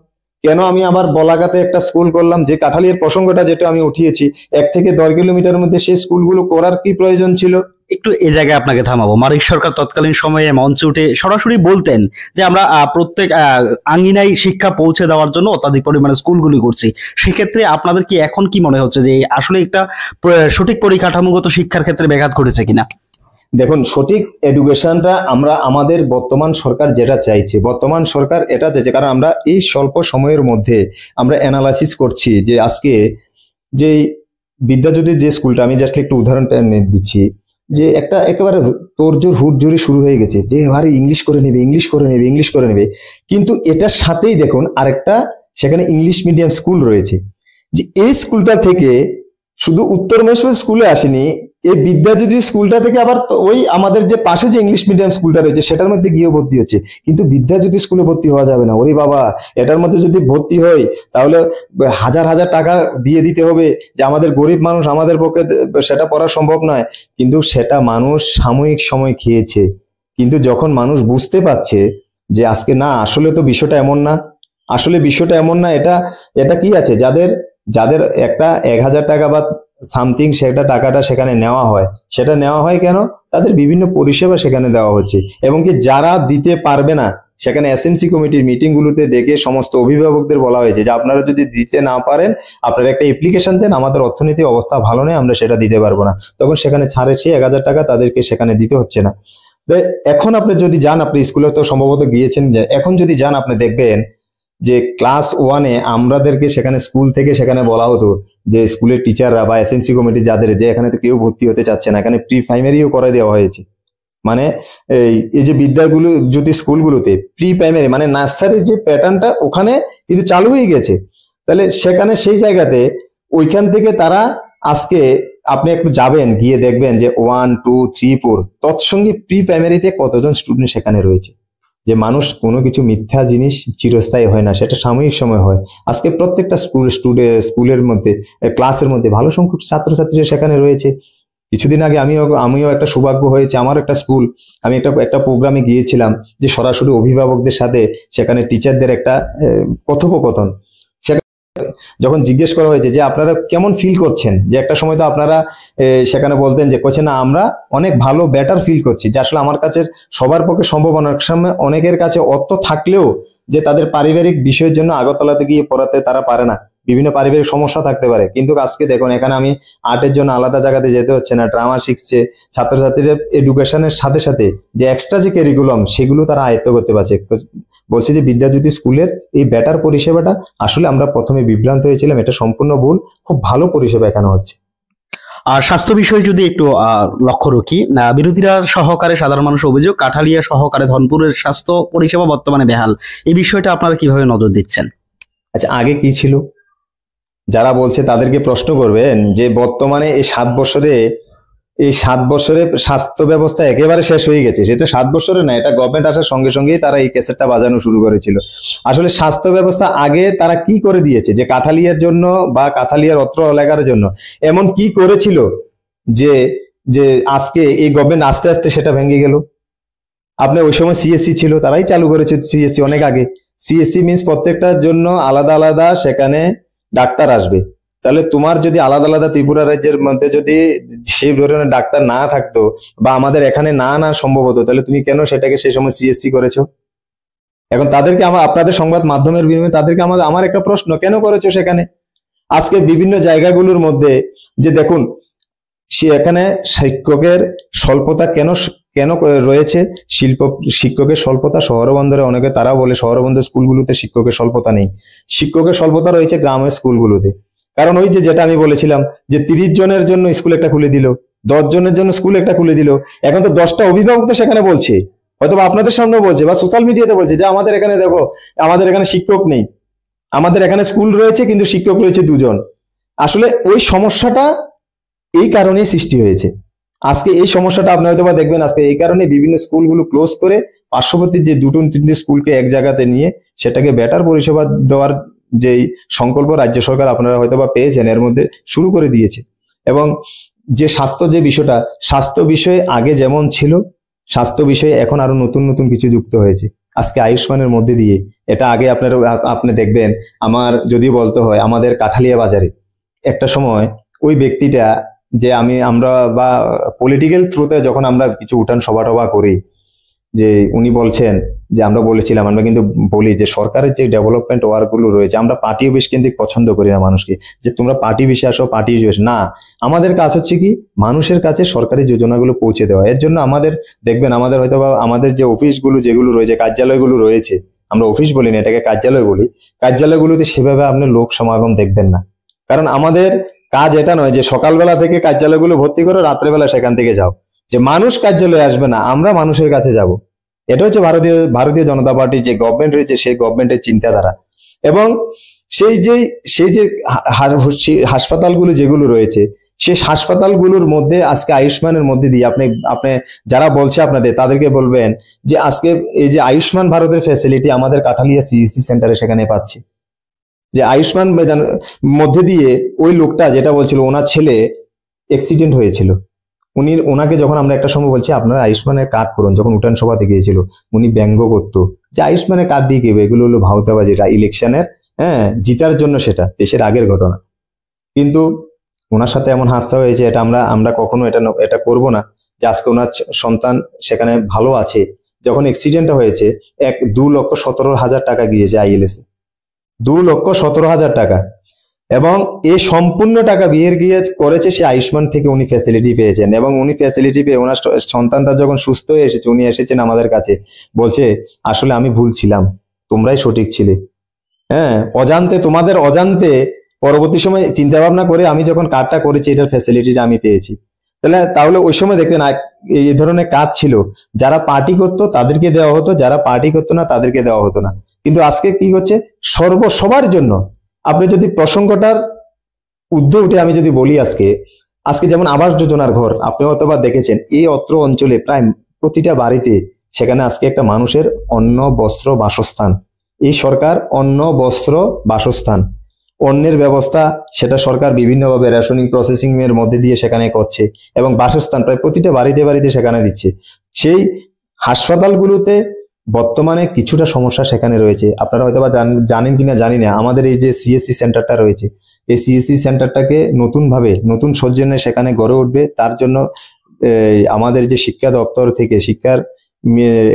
কেন আমি আবার বলাগাতে একটা স্কুল করলাম? যে কাঠালিয়ার প্রসঙ্গটা যেটা আমি উঠিয়েছি, 1 থেকে 10 কিলোমিটারের মধ্যে সেই স্কুলগুলো করার কি প্রয়োজন ছিল? একটু এই জায়গায় আপনাকে থামাবো। মানিক সরকার তৎকালীন সময়ে মঞ্চে উঠে সরাসরি বলতেন যে আমরা প্রত্যেক আঙ্গিনায় শিক্ষা পৌঁছে দেওয়ার জন্য অত্যাধিক পরিমাণে স্কুলগুলি করছি। সেক্ষেত্রে আপনাদের কি এখন কি মনে হচ্ছে যে আসলে একটা সঠিক পরিকাঠামোগত শিক্ষার ক্ষেত্রে ব্যাঘাত ঘটেছে কিনা? দেখুন, সঠিক এডুকেশনটা আমরা, আমাদের বর্তমান সরকার যেটা চাইছে, বর্তমান সরকার এটা চাইছে, কারণ আমরা এই স্বল্প সময়ের মধ্যে আমরা অ্যানালাইসিস করছি যে আজকে যে বিদ্যাজ্যোতি যে স্কুলটা, আমি জাস্ট একটু উদাহরণটা দিচ্ছি, যে একটা একেবারে তোড়জোড় হুড়জোড়ি শুরু হয়ে গেছে যে এবারে ইংলিশ করে নেবে, ইংলিশ করে নেবে, ইংলিশ করে নেবে। কিন্তু এটার সাথেই দেখুন আরেকটা সেখানে ইংলিশ মিডিয়াম স্কুল রয়েছে, যে এই স্কুলটা থেকে শুধু উত্তর মহেশ্বর স্কুলে আসেনি, এই বিদ্যাজ্যোতি স্কুলটা থেকে আবার ওই আমাদের যে পাশে যে ইংলিশ মিডিয়াম স্কুলটা রয়েছে সেটার মধ্যে গিয়ে ভর্তি হচ্ছে। কিন্তু বিদ্যাজ্যোতি স্কুলে ভর্তি হওয়া যাবে না। ওরে বাবা, এটার মধ্যে যদি ভর্তি হয় তাহলে হাজার হাজার টাকা দিয়ে দিতে হবে, যে আমাদের গরিব মানুষ, আমাদের পক্ষে সেটা পড়া সম্ভব নয়। কিন্তু সেটা মানুষ সাময়িক সময় খেয়েছে, কিন্তু যখন মানুষ বুঝতে পারছে যে আজকে না, আসলে তো বিষয়টা এমন না, আসলে বিষয়টা এমন না, এটা এটা কি আছে, যাদের যাদের একটা 1000 টাকা বা সামথিং সেটা টাকাটা সেখানে নেওয়া হয়, সেটা নেওয়া হয় কেন? তাদের বিভিন্ন পরিষেবা সেখানে দেওয়া হচ্ছে। এবং কি যারা দিতে পারবে না, সেখানে এসএমসি কমিটির মিটিং গুলোতে দেখে সমস্ত অভিভাবকদের বলা হয়েছে যে আপনারা যদি দিতে না পারেন, আপনারা একটা অ্যাপ্লিকেশন দেন, আমাদের অর্থনৈতিক অবস্থা ভালো নেই, আমরা সেটা দিতে পারবো না। তখন সেখানে ছাড়ের সেই 1000 টাকা তাদেরকে সেখানে দিতে হচ্ছে না। এখন আপনি যদি যান, আপনি স্কুলে তো সম্ভবত গিয়েছেন, যে এখন যদি যান আপনি দেখবেন যে ক্লাস 1-এ আমাদেরকে সেখানে স্কুল থেকে সেখানে বলা হতো যে স্কুলের টিচাররা বা এসএমসি কমিটি যাদের, যে এখানে তো কেউ ভর্তি হতে চাচ্ছে না, এখানে প্রি প্রাইমারিও করে দেওয়া হয়েছে। মানে এই যে বিদ্যাগুলো যদি স্কুলগুলোতে প্রি প্রাইমারি মানে নার্সারির যে প্যাটার্নটা ওখানে কিন্তু চালু হয়ে গেছে। তাহলে সেখানে সেই জায়গাতে ওইখান থেকে তারা আজকে আপনি একটু যাবেন, গিয়ে দেখবেন যে 1, 2, 3, 4 তৎসঙ্গে প্রি প্রাইমারিতে কতজন স্টুডেন্ট সেখানে রয়েছে। যে মানুষ কোনো কিছু মিথ্যা জিনিস চিরস্থায়ী হয় না, সেটা সাময়িক সময় হয়। আজকে প্রত্যেকটা স্কুলের মধ্যে, ক্লাসের মধ্যে ভালো সংখ্যক ছাত্রছাত্রীরা সেখানে রয়েছে। কিছুদিন আগে আমিও একটা সৌভাগ্য হয়েছে, আমার একটা স্কুল, আমি একটা প্রোগ্রামে গিয়েছিলাম, যে সরাসরি অভিভাবকদের সাথে সেখানে টিচারদের একটা কথোপকথন। যখন জিজ্ঞেস করা হয়েছে যে আপনারা কেমন ফিল করছেন, যে একটা সময় তো আপনারা সেখানে বলতেন যে না আমরা অনেক ভালো বেটার ফিল করছি, যে আসলে আমার কাছে সবার পক্ষে সম্ভব, অনেক সময় অনেকের কাছে অর্থ থাকলেও যে তাদের পারিবারিক বিষয়ের জন্য আগরতলাতে গিয়ে পড়াতে তারা পারে না, বিভিন্ন পারিবারিক সমস্যা থাকতে পারে। কিন্তু আজকে দেখুন এখানে আমি আর্টের জন্য আলাদা জায়গাতে যেতে হচ্ছে না, ড্রামা শিখছে, ছাত্রছাত্রীরা এডুকেশনের সাথে সাথে যে এক্সট্রা যে ক্যারিকুলাম সেগুলো তারা আয়ত্ত করতে পারছে। বলছি যে বিদ্যাজ্যোতি স্কুলের এই বেটার পরিষেবাটা আসলে আমরা প্রথমে বিভ্রান্ত হয়েছিলাম, এটা সম্পূর্ণ ভুল, খুব ভালো পরিষেবা এখানে হচ্ছে। আর স্বাস্থ্য বিষয়ে যদি একটু লক্ষ্য রাখি, বিরোধীরা সহকারে সাধারণ মানুষ অভিযোগ কাঠালিয়া সহকারে ধনপুরের স্বাস্থ্য পরিষেবা বর্তমানে বেহাল। এই বিষয়টা আপনারা কিভাবে নজর দিচ্ছেন? আচ্ছা, আগে কি ছিল? যারা বলছে তাদেরকে প্রশ্ন করবেন যে বর্তমানে এই 7 বছরে স্বাস্থ্য ব্যবস্থা একেবারে শেষ হয়ে গেছে। সেটা 7 বছরে না, এটা গভর্নমেন্ট আসার সঙ্গে সঙ্গেই তারা এই ক্যাসেটটা বাজানো শুরু করেছিল। আসলে স্বাস্থ্য ব্যবস্থা আগে তারা কি করে দিয়েছে, যে কাঠালিয়ার জন্য বা কাঠালিয়ার অত্র এলাকার জন্য এমন কি করেছিল যে যে আজকে এই গভর্নমেন্ট আস্তে আস্তে সেটা ভেঙে গেল। আপনি ওই সময় সিএসসি ছিল, তারাই চালু করেছে সিএসসি অনেক আগে। সিএসসি মিন্স প্রত্যেকটার জন্য আলাদা আলাদা সেখানে ডাক্তার আসবে। তাহলে তোমার যদি আলাদা আলাদা ত্রিপুরা রাজ্যের মধ্যে যদি সেই ধরনের ডাক্তার না থাকতো বা আমাদের এখানে না সম্ভব হতো, তাহলে তুমি কেন সেটাকে সেই সময় সিএসসি করেছো? এখন তাদেরকে আপনাদের সংবাদ মাধ্যমের বিনিময়ে তাদেরকে আমার একটা প্রশ্ন, কেন করেছো সেখানে? আজকে বিভিন্ন জায়গাগুলোর মধ্যে যে দেখুন, সে এখানে শিক্ষকের স্বল্পতা কেন কেন রয়েছে? শিক্ষকের স্বল্পতা শহর বন্দরে অনেকে তারাও বলে শহর বন্দর স্কুলগুলোতে শিক্ষকের স্বল্পতা নেই। শিক্ষকের স্বল্পতা রয়েছে গ্রামের স্কুলগুলোতে। কারণ ওই যেটা আমি বলেছিলাম যে 30 জনের জন্য স্কুল একটা খুলে দিল, 10 জনের জন্য স্কুল একটা খুলে দিল। এখন তো 10টা অভিভাবক তো সেখানে বলছে, হয়তো আপনাদের সামনেও বলছে বা সোশ্যাল মিডিয়াতে বলছে যে আমাদের এখানে দেখো, আমাদের এখানে শিক্ষক নেই, আমাদের এখানে স্কুল রয়েছে কিন্তু শিক্ষক রয়েছে 2 জন। আসলে ওই সমস্যাটা এই কারণেই সৃষ্টি হয়েছে। আজকে এই সমস্যাটা আপনি হয়তো বা দেখবেন, আজকে এই কারণে বিভিন্ন স্কুলগুলো ক্লোজ করে পার্শ্ববর্তী যে 2-3টে স্কুলকে এক জায়গাতে নিয়ে সেটাকে বেটার পরিষেবা দেওয়ার যেই সংকল্প রাজ্য সরকার আপনারা হয়তো বা পেয়েছেন, এর মধ্যে শুরু করে দিয়েছে। এবং যে স্বাস্থ্য যে বিষয়টা, স্বাস্থ্য বিষয়ে আগে যেমন ছিল, স্বাস্থ্য বিষয়ে এখন আরো নতুন নতুন কিছু যুক্ত হয়েছে আজকে আয়ুষ্মানের মধ্যে দিয়ে। এটা আগে আপনি দেখবেন, আমার যদি বলতে হয়, আমাদের কাঠালিয়া বাজারে একটা সময় ওই ব্যক্তিটা যে আমরা বা পলিটিক্যাল থ্রুতে যখন আমরা কিছু উঠান সভা টভা করি, যে উনি বলছেন যে আমরা বলেছিলাম, আমরা কিন্তু বলি যে সরকারের যে ডেভেলপমেন্ট ওয়ার্ক গুলো রয়েছে, আমরা পার্টি অফিস কিন্তু পছন্দ করি না মানুষকে, যে তোমরা পার্টি অফিসে আসো, পার্টি অফিস না। আমাদের কাজ হচ্ছে কি, মানুষের কাছে সরকারি যোজনাগুলো পৌঁছে দেওয়া। এর জন্য আমাদের দেখবেন, আমাদের হয়তো বা আমাদের যে অফিসগুলো যেগুলো রয়েছে, কার্যালয়গুলো রয়েছে, আমরা অফিস বলি না, এটাকে কার্যালয় বলি, কার্যালয়গুলোতে সেভাবে আপনি লোক সমাগম দেখবেন না। কারণ আমাদের কাজ এটা নয় যে সকালবেলা থেকে কার্যালয়গুলো ভর্তি করো, রাত্রেবেলা সেখান থেকে যাও, যে মানুষ কার্যালয়ে আসবে না, আমরা মানুষের কাছে যাব। এটা হচ্ছে ভারতীয় জনতা পার্টির যে গভর্নমেন্ট রয়েছে, সেই গভর্নমেন্টের চিন্তাধারা। এবং সেই যে হাসপাতালগুলো যেগুলো রয়েছে, সেই হাসপাতালগুলোর মধ্যে আজকে আয়ুষ্মানের মধ্যে দিয়ে আপনি যারা বলছে আপনাদের, তাদেরকে বলবেন যে আজকে এই যে আয়ুষ্মান ভারতের ফ্যাসিলিটি আমাদের কাঠালিয়া সিইসি সেন্টারে সেখানে পাচ্ছি। যে আয়ুষ্মান মধ্যে দিয়ে ওই লোকটা যেটা বলছিল, ওনার ছেলে অ্যাক্সিডেন্ট হয়েছিল, ওনাকে যখন আমরা একটা সময় বলছি আপনারা আয়ুষ্মানের কার্ড করুন, যখন উঠান সভাতে গিয়েছিল, উনি ব্যঙ্গ করতো যে আয়ুষ্মানের কার্ড দিয়ে কেবে, এগুলো হলো ভাওতাবাজি, ইলেকশনের জিতার জন্য, সেটা দেশের আগের ঘটনা। কিন্তু ওনার সাথে এমন হাসা হয়েছে, এটা আমরা কখনো এটা করব না, যে আজকে ওনার সন্তান সেখানে ভালো আছে। যখন অ্যাক্সিডেন্টটা হয়েছে, 2,17,000 টাকা গিয়েছে আইএলএস, 2,17,000 টাকা। এবং এই সম্পূর্ণ টাকা বিয়ের গিয়ে করেছে সে আয়ুষ্মান থেকে, উনি ফ্যাসিলিটি পেয়েছেন। এবং উনি ফ্যাসিলিটি পেয়ে ওনার সন্তানটা যখন সুস্থ হয়ে এসেছে, উনি এসেছেন আমাদের কাছে, বলছে আসলে আমি ভুল ছিলাম, তোমরাই সঠিক ছিলে। তোমাদের অজান্তে পরবর্তী সময় চিন্তা ভাবনা করে আমি যখন কার্ডটা করেছি, এটার ফ্যাসিলিটিটা আমি পেয়েছি। তাহলে ওই সময় দেখতেন এই ধরনের কাজ ছিল, যারা পার্টি করতো তাদেরকে দেওয়া হতো, যারা পার্টি করতো না তাদেরকে দেওয়া হতো না। কিন্তু আজকে কি হচ্ছে, সবার জন্য। আপনি যদি প্রসঙ্গটার ঊর্ধ্বে উঠে আমি যদি বলি, আজকে যেমন আবাস যোজনার ঘর, আপনি হয়তোবা দেখেছেন, এই অত্র অঞ্চলে প্রায় প্রতিটা বাড়িতে সেখানে আজকে একটা মানুষের অন্ন বস্ত্র বাসস্থান। এই সরকার অন্ন বস্ত্র বাসস্থান, অন্যের ব্যবস্থা সেটা সরকার বিভিন্নভাবে রেশনিং প্রসেসিং এর মধ্যে দিয়ে সেখানে করছে, এবং বাসস্থান প্রায় প্রতিটা বাড়িতে বাড়িতে সেখানে দিচ্ছে। সেই হাসপাতালগুলোতে বর্তমানে কিছুটা সমস্যা সেখানে রয়েছে। আপনারা হয়তো বা জানেন কিনা জানি না, আমাদের এই যে সিএসসি সেন্টারটা রয়েছে, এই সিএসসি সেন্টারটাকে নতুন সৌজন্যে সেখানে গড়ে উঠবে। তার জন্য আমাদের যে শিক্ষা দপ্তর থেকে, শিক্ষার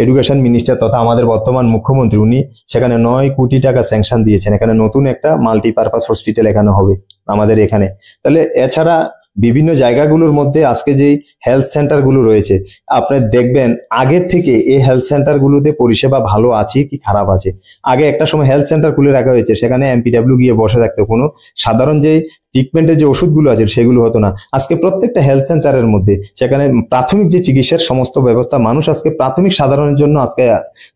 এডুকেশন মিনিস্টার তথা আমাদের বর্তমান মুখ্যমন্ত্রী, উনি সেখানে 9 কোটি টাকা স্যাংশন দিয়েছেন। এখানে নতুন একটা মাল্টিপারপাস হসপিটাল এখানে হবে আমাদের এখানে। তাহলে এছাড়া বিভিন্ন জায়গাগুলোর মধ্যে আজকে যে হেলথ সেন্টার গুলো রয়েছে, আপনি দেখবেন আগের থেকে এই হেলথ সেন্টার গুলোতে পরিষেবা ভালো আছে কি খারাপ আছে। আগে একটা সময় হেলথ সেন্টার খুলে রাখা হয়েছে, সেখানে এমপিডব্লিউ গিয়ে বসে থাকতো, কোনো সাধারণ যে ট্রিটমেন্টের যে ওষুধগুলো আছে সেগুলো হতো না। আজকে প্রত্যেকটা হেলথ সেন্টারের মধ্যে সেখানে প্রাথমিক যে চিকিৎসার সমস্ত ব্যবস্থা, মানুষ আজকে প্রাথমিক সাধারণের জন্য আজকে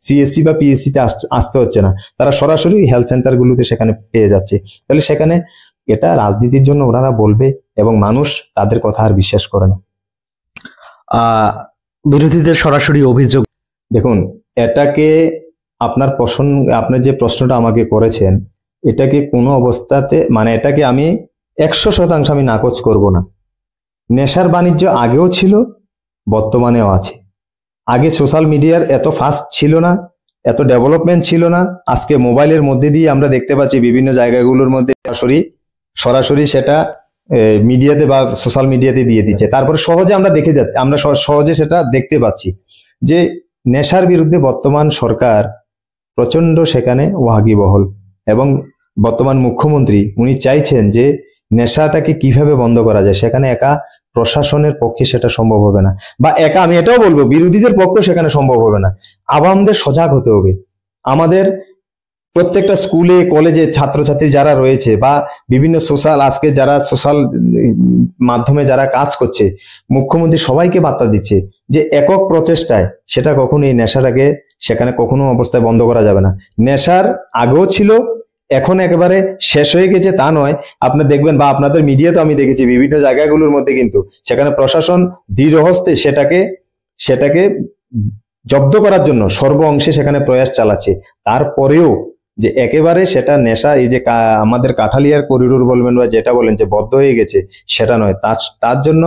সিএসসি বা পিএসসি তে আসতে হচ্ছে না, তারা সরাসরি হেলথ সেন্টার গুলোতে সেখানে পেয়ে যাচ্ছে। তাহলে সেখানে এটা রাজনীতির জন্য ওনারা বলবে, এবং মানুষ তাদের কথা আর বিশ্বাস করে না। বিরোধীদের সরাসরি অভিযোগ, দেখুন, এটাকে আপনার যে প্রশ্নটা আমাকে করেছেন, এটাকে কোনো অবস্থাতে এটাকে আমি 100% আমি নাকচ করব না। নেশার বাণিজ্য আগেও ছিল, বর্তমানেও আছে। আগে সোশ্যাল মিডিয়ার এত ফাস্ট ছিল না, এত ডেভেলপমেন্ট ছিল না। আজকে মোবাইলের মধ্যে দিয়ে আমরা দেখতে পাচ্ছি বিভিন্ন জায়গাগুলোর মধ্যে সরাসরি সরাসরি সেটা মিডিয়াতে বা সোশ্যাল মিডিয়াতে দিয়ে দিচ্ছে। তারপরে সহজে আমরা দেখে যাচ্ছি, আমরা সহজে সেটা দেখতে পাচ্ছি যে নেশার বিরুদ্ধে বর্তমান সরকার প্রচন্ড সেখানে ওয়াকিবহল, এবং বর্তমান মুখ্যমন্ত্রী উনি চাইছেন যে নেশাটাকে কিভাবে বন্ধ করা যায়। সেখানে একা প্রশাসনের পক্ষে সেটা সম্ভব হবে না, বা একা আমি এটাও বলবো বিরোধীদের পক্ষে সেখানে সম্ভব হবে না। আবামদের সজাগ হতে হবে। আমাদের প্রত্যেকটা স্কুলে কলেজে ছাত্রছাত্রী যারা রয়েছে বা বিভিন্ন সোশ্যাল, আজকে যারা সোশ্যাল মাধ্যমে যারা কাজ করছে, মুখ্যমন্ত্রী সবাইকে বার্তা দিচ্ছে যে একক প্রচেষ্টায় সেটা কখনো এই নেশাটাকে সেখানে কখনো অবস্থায় বন্ধ করা যাবে না। নেশার আগেও ছিল, এখন একেবারে শেষ হয়ে গেছে তা নয়। আপনি দেখবেন বা আপনাদের মিডিয়াতে আমি দেখেছি বিভিন্ন জায়গাগুলোর মধ্যে কিন্তু সেখানে প্রশাসন দৃঢ়হস্তে সেটাকে জব্দ করার জন্য সর্ব অংশে সেখানে প্রয়াস চালাচ্ছে। তারপরেও যে একেবারে সেটা নেশা, এই যে আমাদের কাঠালিয়ার করিডোর বলবেন বা যেটা বলেন যে বদ্ধ হয়ে গেছে, সেটা নয়। তার জন্য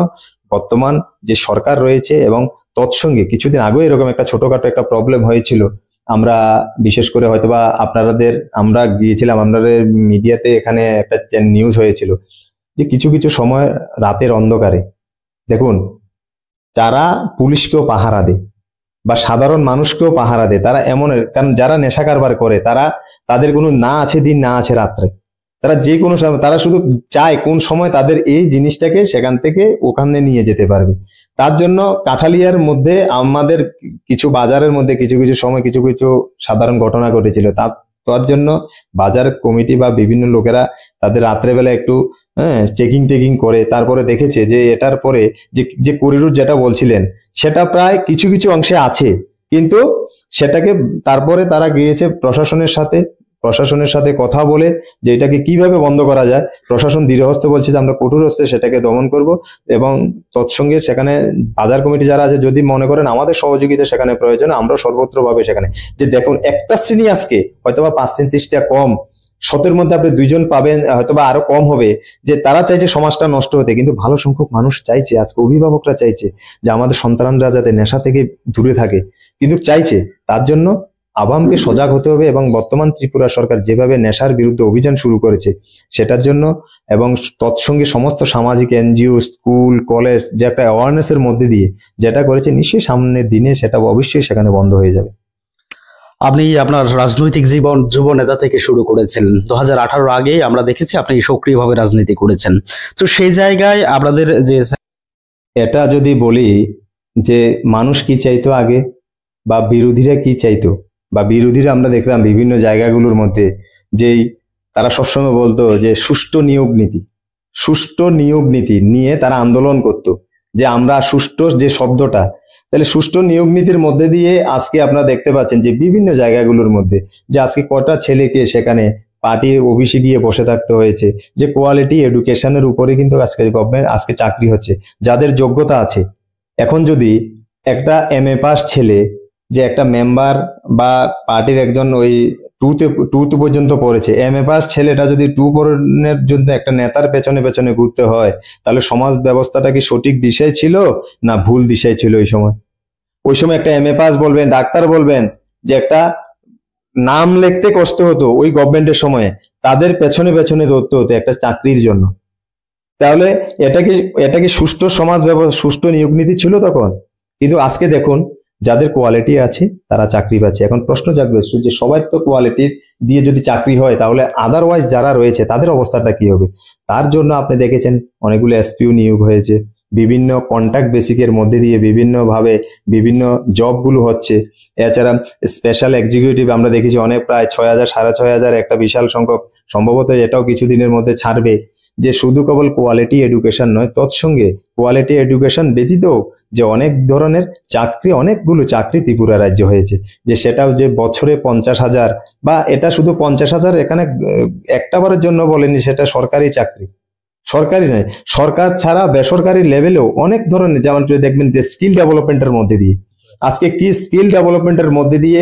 বর্তমান যে সরকার রয়েছে এবং তৎসঙ্গে কিছুদিন আগেও এরকম একটা ছোটখাটো একটা প্রবলেম হয়েছিল। আমরা বিশেষ করে হয়তোবা আমরা গিয়েছিলাম, আপনাদের মিডিয়াতে এখানে একটা নিউজ হয়েছিল যে কিছু কিছু সময় রাতের অন্ধকারে দেখুন যারা পুলিশকেও পাহারা দেয় বা সাধারণ মানুষকেও পাহারা দেয়, তারা এমন, কারণ যারা নেশা কারবার করে তাদের কোনো না আছে দিন না আছে রাত্রে, তারা যে কোনো সময়, তারা শুধু চায় কোন সময় তাদের এই জিনিসটাকে সেখান থেকে ওখানে নিয়ে যেতে পারবে। তার জন্য কাঠালিয়ার মধ্যে আমাদের কিছু বাজারের মধ্যে কিছু কিছু সময় কিছু কিছু সাধারণ ঘটনা ঘটেছিল। তার জন্য বাজার কমিটি বা বিভিন্ন লোকেরা তাদের রাত্রেবেলা একটু চেকিং করে তারপরে দেখেছে যে এটার পরে যে করিডোর যেটা বলছিলেন সেটা প্রায় কিছু কিছু অংশে আছে, কিন্তু সেটাকে তারপরে তারা গিয়েছে প্রশাসনের সাথে কথা বলে যে এটাকে কিভাবে বন্ধ করা যায়। প্রশাসন দৃঢ়হস্তে বলছে যে আমরা কঠোর হস্তে সেটাকে দমন করব, এবং তৎসঙ্গে সেখানে বাজার কমিটি যারা আছে যদি মনে করেন আমাদের সহযোগিতা সেখানে প্রয়োজন, আমরা সর্বত্রভাবে সেখানে, যে দেখুন একটা শ্রেণী আজকে হয়তোবা 5-30টা কম, 100-এর মধ্যে আপনি 2জন পাবেন, হয়তোবা আরো কম হবে, যে তারা চাইছে সমাজটা নষ্ট হতে, কিন্তু ভালো সংখ্যক মানুষ চাইছে, আজকে অভিভাবকরা চাইছে যে আমাদের সন্তানরা যাতে নেশা থেকে দূরে থাকে, কিন্তু চাইছে। তার জন্য আবামকে সজাগ হতে হবে, এবং বর্তমান ত্রিপুরা সরকার যেভাবে নেশার বিরুদ্ধে অভিযান শুরু করেছে সেটার জন্য, এবং তৎসঙ্গে সমস্ত সামাজিক এনজিও, স্কুল, কলেজ যে একটা অ্যাওয়ারনেস এর মধ্যে দিয়ে যেটা করেছে, নিশ্চয়ই সামনের দিনে সেটা অবশ্যই সেখানে বন্ধ হয়ে যাবে। আপনি আপনার রাজনৈতিক জীবন যুব নেতা থেকে শুরু করেছেন। 2018 আগে আমরা দেখেছি আপনি সক্রিয়ভাবে রাজনীতি করেছেন। তো সেই জায়গায় আপনাদের যে এটা যদি বলি যে মানুষ কি চাইতো আগে বা বিরোধীরা কি চাইতো, বা বিরোধীরা আমরা দেখলাম বিভিন্ন জায়গাগুলোর মধ্যে যেই তারা সবসময় বলতো যে সুষ্ঠু নিয়োগ নীতি নিয়ে তারা আন্দোলন করত, যে আমরা সুষ্ঠু যে শব্দটা, তাহলে সুষ্ঠু নিয়োগ নীতির মধ্যে দিয়ে আজকে আপনারা দেখতে পাচ্ছেন যে বিভিন্ন জায়গাগুলোর মধ্যে যে আজকে কটা ছেলেকে সেখানে পার্টি অফিসে গিয়ে বসে থাকতে হয়েছে, যে কোয়ালিটি এডুকেশনের উপরে কিন্তু আজকে গভর্নমেন্ট আজকে চাকরি হচ্ছে যাদের যোগ্যতা আছে। এখন যদি একটা MA পাস ছেলে যে একটা মেম্বার বা পার্টির একজন ওই টু পর্যন্ত পড়েছে, MA পাস ছেলেটা যদি 2 পড়ানোর জন্য একটা নেতার পেছনে পেছনে ঘুরতে হয়, তাহলে সমাজ ব্যবস্থাটা কি সঠিক দিশায় ছিল না ভুল দিশায় ছিল? ওই সময় একটা MA পাস বলবেন, ডাক্তার বলবেন, যে একটা নাম লিখতে কষ্ট হতো ওই গভর্নমেন্টের সময়ে, তাদের পেছনে পেছনে দৌড়তে হতো একটা চাকরির জন্য। তাহলে এটা কি সুষ্ঠু সমাজ ব্যবস্থা, সুষ্ঠু নিয়োগ নীতি ছিল তখন? কিন্তু আজকে দেখুন যাদের কোয়ালিটি আছে তারা চাকরি পাচ্ছে। এখন প্রশ্ন জাগবে যে সবার তো কোয়ালিটির দিয়ে যদি চাকরি হয়, তাহলে আদারওয়াইজ যারা রয়েছে তাদের অবস্থাটা কি হবে? তার জন্য আপনি দেখেছেন অনেকগুলো SPO নিয়োগ হয়েছে, বিভিন্ন কন্ট্রাক্ট বেসিকের মধ্যে দিয়ে বিভিন্নভাবে বিভিন্ন জবগুলো হচ্ছে। এছাড়া স্পেশাল এক্সিকিউটিভ আমরা দেখেছি অনেক, প্রায় 6,000 6,500 একটা বিশাল সংখ্যক, সম্ভবত এটাও কিছুদিনের মধ্যে ছাড়বে। যে শুধু কেবল কোয়ালিটি এডুকেশন নয়, তৎসঙ্গে কোয়ালিটি এডুকেশন ব্যতীত যে অনেক ধরনের চাকরি, অনেকগুলো চাকরি ত্রিপুরা রাজ্য হয়েছে, যে সেটাও যে বছরে 50,000, বা এটা শুধু 50,000 এখানে একটাবারের জন্য বলেনি, সেটা সরকারি চাকরি, সরকারি নয়, সরকার ছাড়া বেসরকারি লেভেলেও অনেক ধরনের, যেমন দেখবেন যে স্কিল ডেভেলপমেন্টের মধ্যে দিয়ে, আজকে কি স্কিল ডেভেলপমেন্টের মধ্যে দিয়ে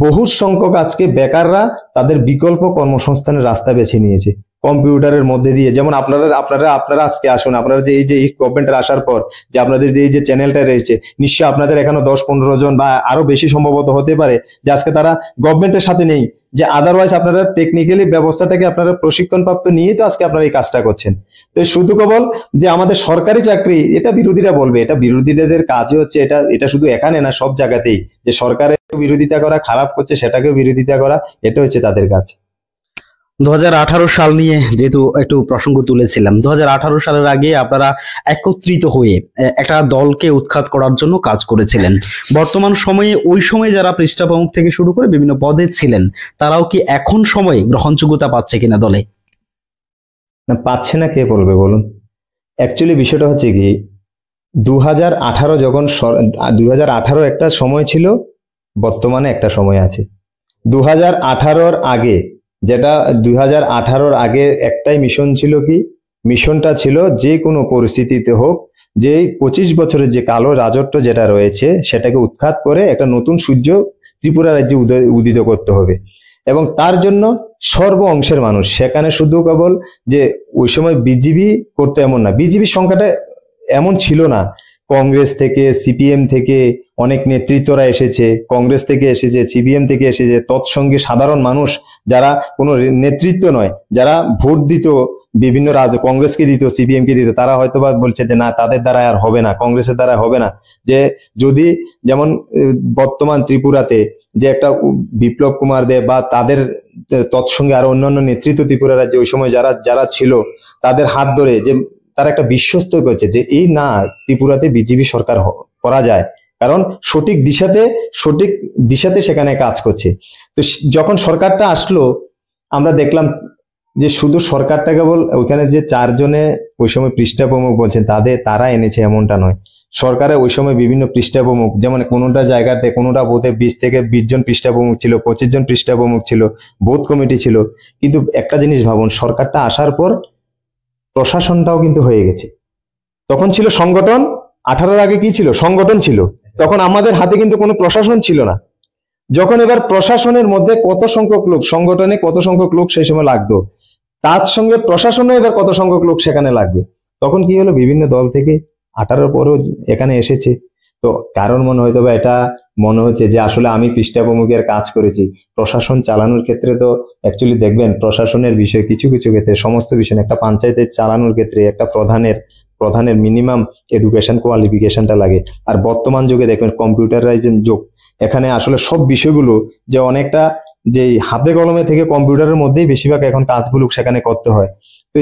বহু সংখ্যক আজকে বেকাররা তাদের বিকল্প কর্মসংস্থানের রাস্তা বেছে নিয়েছে। কম্পিউটারের মধ্যে দিয়ে, যেমন আপনারা আপনারা আপনারা আজকে আসুন, আপনারা যে এই যে গভর্নমেন্টের আসার পর যে আপনাদের যে এই যে চ্যানেলটা রয়েছে, নিশ্চয়ই আপনাদের এখানে 10-15 জন বা আরো বেশি সম্ভবত হতে পারে যে আজকে তারা গভর্নমেন্টের সাথে নেই, যে আদারওয়াইজ আপনারা টেকনিক্যালি ব্যবস্থাটাকে আপনারা প্রশিক্ষণপ্রাপ্ত নিয়ে তো আজকে আপনারা এই কাজটা করছেন। তো শুধু কেবল যে আমাদের সরকারি চাকরি, এটা বিরোধীরা বলবে, এটা বিরোধীদের কাজই হচ্ছে, এটা এটা শুধু এখানে না, সব জায়গাতেই, যে সরকারের বিরোধিতা করা, খারাপ করছে সেটাকেও বিরোধিতা করা, এটা হচ্ছে তাদের কাজ। 2018 সাল নিয়ে যেহেতু একটু প্রসঙ্গ তুলেছিলাম, 2018 সালের আগে আপনারা একত্রিত হয়ে একটা দলকে উৎখাত করার জন্য কাজ করেছিলেন। বর্তমান সময়ে ওই সময় যারা পৃষ্ঠা প্রমুখ থেকে শুরু করে বিভিন্ন পদে ছিলেন, তারাও কি এখন সময়ে গ্রহণযোগ্যতা পাচ্ছে কিনা দলে? না, পাচ্ছে না কে বলবে বলুন? অ্যাকচুয়ালি বিষয়টা হচ্ছে কি, 2018 যখন 2018 একটা সময় ছিল, বর্তমানে একটা সময় আছে। 2018-র আগে, যেটা 2018-র আগে একটাই মিশন ছিল, কি মিশনটা ছিল, যে কোনো পরিস্থিতিতে হোক, যে 25 বছরের যে কালো রাজত্ব যেটা রয়েছে সেটাকে উৎখাত করে একটা নতুন সূর্য ত্রিপুরা রাজ্যে উদিত করতে হবে। এবং তার জন্য সর্ব অংশের মানুষ, সেখানে শুধু কেবল যে ওই সময় বিজেপি করতে এমন না, বিজেপির সংখ্যাটা এমন ছিল না, কংগ্রেস থেকে, সিপিএম থেকে অনেক নেতৃত্বরা এসেছে, কংগ্রেস থেকে এসেছে, সিপিএম থেকে এসেছে, তৎসঙ্গে সাধারণ মানুষ যারা কোনো নেতৃত্ব নয়, যারা ভোট দিত, বিভিন্ন কংগ্রেসকে দিত, সিপিএম কে দিত, তারা হয়তো বা বলছে যে না, তাদের দ্বারা আর হবে না, কংগ্রেসের দ্বারা হবে না। যে যদি যেমন বর্তমান ত্রিপুরাতে যে একটা বিপ্লব কুমার দেব বা তাদের তৎসঙ্গে আরো অন্যান্য নেতৃত্ব ত্রিপুরা রাজ্যে ওই সময় যারা যারা ছিল, তাদের হাত ধরে যে তারা একটা বিশ্বস্ত করেছে যে এই না, ত্রিপুরাতে বিজেপি সরকার করা যায়, কারণ সঠিক দিশাতে সেখানে কাজ করছে। তো যখন সরকারটা আসলো, আমরা দেখলাম যে শুধু সরকারটা কেবল ওইখানে যে 4 জনে ওই সময় পৃষ্ঠা প্রমুখ বলছেন তারা এনেছে এমনটা নয়। সরকারে ওই সময় বিভিন্ন পৃষ্ঠা প্রমুখ, যেমন কোনোটা জায়গাতে কোনোটা বুথে 20 থেকে 20 জন পৃষ্ঠা প্রমুখ ছিল, 25 জন পৃষ্ঠা প্রমুখ ছিল, বুথ কমিটি ছিল। কিন্তু একটা জিনিস ভাবুন, সরকারটা আসার পর প্রশাসনটাও কিন্তু হয়ে গেছে। তখন ছিল সংগঠন, 18-র আগে কি ছিল? সংগঠন ছিল। তখন আমাদের হাতে কিন্তু কোনো প্রশাসন ছিল না। যখন এবার প্রশাসনের মধ্যে কত সংখ্যক লোক, সংগঠনে কত সংখ্যক লোক সেই সময় লাগতো, তার সঙ্গে প্রশাসনে এবার কত সংখ্যক লোক সেখানে লাগবে, তখন কি হলো, বিভিন্ন দল থেকে 18-র পরেও এখানে এসেছে। তো কারণ মনে হচ্ছে যে আসলে আমি পৃষ্ঠা প্রমুখের কাজ করেছি, প্রশাসন চালানোর ক্ষেত্রে তো অ্যাকচুয়ালি দেখবেন প্রশাসনের বিষয় কিছু কিছু ক্ষেত্রে, সমস্ত বিষয় একটা পঞ্চায়েতের চালানোর ক্ষেত্রে একটা প্রধানের মিনিমাম এডুকেশন কোয়ালিফিকেশনটা লাগে। আর বর্তমান যুগে দেখবেন কম্পিউটারাইজেশন যুগ, এখানে আসলে সব বিষয়গুলো যে অনেকটা যে হাতে কলমে থেকে কম্পিউটারের মধ্যেই বেশিরভাগ এখন কাজগুলো সেখানে করতে হয়। তো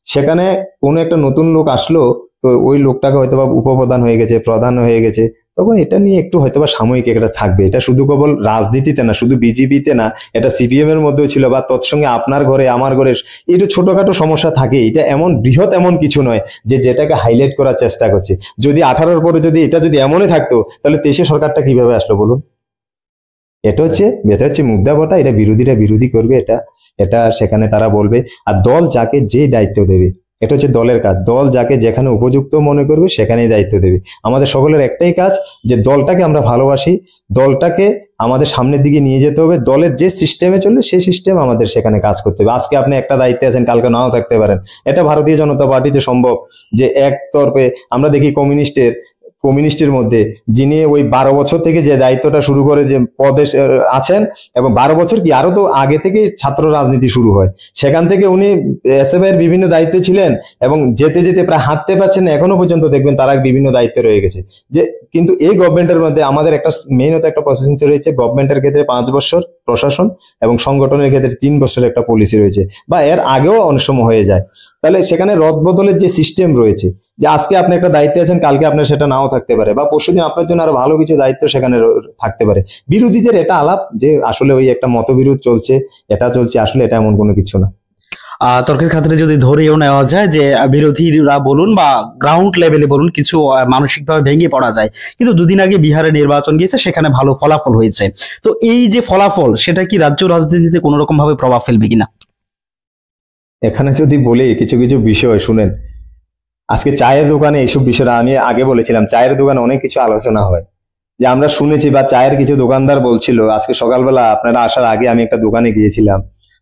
সেখানে কোনো একটা নতুন লোক আসলো, তো ওই লোকটাকে হয়তোবা উপপ্রধান হয়ে গেছে, প্রধান হয়ে গেছে, তখন এটা নিয়ে একটু হয়তোবা সাময়িক একটা থাকবে। এটা শুধু কেবল রাজনীতিতে না, শুধু বিজেপিতে না, এটা সিপিএম এর মধ্যেও ছিল, বা তৎসঙ্গে আপনার ঘরে আমার ঘরে একটু ছোটখাটো সমস্যা থাকে। এটা এমন বৃহৎ এমন কিছু নয় যে যেটাকে হাইলাইট করার চেষ্টা করছে। যদি 18-র পরে যদি এটা যদি এমনই থাকতো, তাহলে 23-এ সরকারটা কিভাবে আসলো বলুন? এটা হচ্ছে মুদ্রাবতা। এটা বিরোধীরা বিরোধী করবে, এটা সেখানে তারা বলবে। আর দল যাকে যে দায়িত্ব দেবে, এটা হচ্ছে দলের কাজ। দল যাকে যেখানে উপযুক্ত মনে করবে সেখানেই দায়িত্ব দেবে। আমাদের সকলের একটাই কাজ, যে দলটাকে আমরা ভালোবাসি, দলটাকে আমাদের সামনের দিকে নিয়ে যেতে হবে। দলের যে সিস্টেমে চলবে সেই সিস্টেম আমাদের সেখানে কাজ করতে হবে। আজকে আপনি একটা দায়িত্বে আছেন, কালকে নাও থাকতে পারেন। এটা ভারতীয় জনতা পার্টিতে সম্ভব যে একতরফে আমরা দেখি কমিউনিস্টের মধ্যে যিনি ওই 12 বছর থেকে যে দায়িত্বটা শুরু করে যে পদে আছেন, এবং 12 বছর কি আরো তো আগে থেকে ছাত্র রাজনীতি শুরু হয়, সেখান থেকে উনি এসএফআই এর বিভিন্ন দায়িত্বে ছিলেন, এবং যেতে যেতে প্রায় হাঁটতে পারছেন না, এখনো পর্যন্ত দেখবেন তারা বিভিন্ন দায়িত্বে রয়ে গেছে। যে কিন্তু এই গভর্নমেন্টের মধ্যে আমাদের একটা মেইনত একটা প্রসেসিং রয়েছে, গভর্নমেন্টের ক্ষেত্রে 5 বছর প্রশাসন এবং সংগঠনের ক্ষেত্রে 3 বছরের একটা পলিসি রয়েছে, বা এর আগেও অনেক সময় হয়ে যায়। তাহলে সেখানে রদবদলের যে সিস্টেম রয়েছে, যে আজকে আপনি একটা দায়িত্বে আছেন, কালকে আপনার সেটা নাও থাকতে পারে, বা পরশুদিন আপনার জন্য আরো ভালো কিছু দায়িত্ব সেখানে থাকতে পারে। বিরোধীদের এটা আলাপ যে আসলে ওই একটা মতবিরোধ চলছে, এটা চলছে, আসলে এটা এমন কোনো কিছু না। তর্কের খাতিরে যদি ধরেও নেওয়া যায় যে বিরোধীরা বলুন বা গ্রাউন্ড লেভেলে বলুন, কিছু মানসিকভাবে ভেঙে পড়া যায়, কিন্তু দুদিন আগে বিহারে নির্বাচন গিয়েছে, সেখানে ভালো ফলাফল হয়েছে। তো এই যে ফলাফল, সেটা কি রাজ্য রাজনীতিতে কোনো রকম ভাবে প্রভাব ফেলবে কিনা? এখানে যদি বলি কিছু কিছু বিষয় শুনেন, আজকে চায়ের দোকানে এইসব বিষয়টা আমি আগে বলেছিলাম, চায়ের দোকানে অনেক কিছু আলোচনা হয়, যে আমরা শুনেছি, বা চায়ের কিছু দোকানদার বলছিল, আজকে সকালবেলা আপনারা আসার আগে আমি একটা দোকানে গিয়েছিলাম,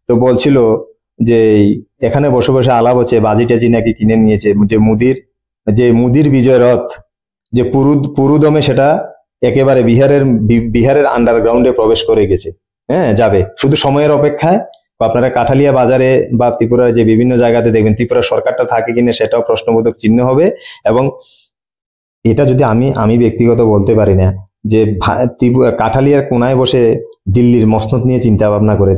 তো বলছিল যে এখানে বসে বসে আলাপ হচ্ছে বাজি টাজি নাকি কিনে নিয়েছে, যে মুদির বিজয় রথ যে পুরুদমে সেটা একেবারে বিহারের আন্ডারগ্রাউন্ডে প্রবেশ করে গেছে। হ্যাঁ, যাবে, শুধু সময়ের অপেক্ষায়। আপনারা কাঠালিয়া বাজারে বা ত্রিপুরার যে বিভিন্ন জায়গাতে দেখবেন ত্রিপুরা সরকারটা থাকে কিনা সেটাও প্রশ্নবোধক চিহ্ন হবে। এবং এটা যদি আমি ব্যক্তিগত বলতে পারি না যে কাঠালিয়ার কোনায় বসে দিল্লির মসনদ নিয়ে চিন্তা ভাবনা করে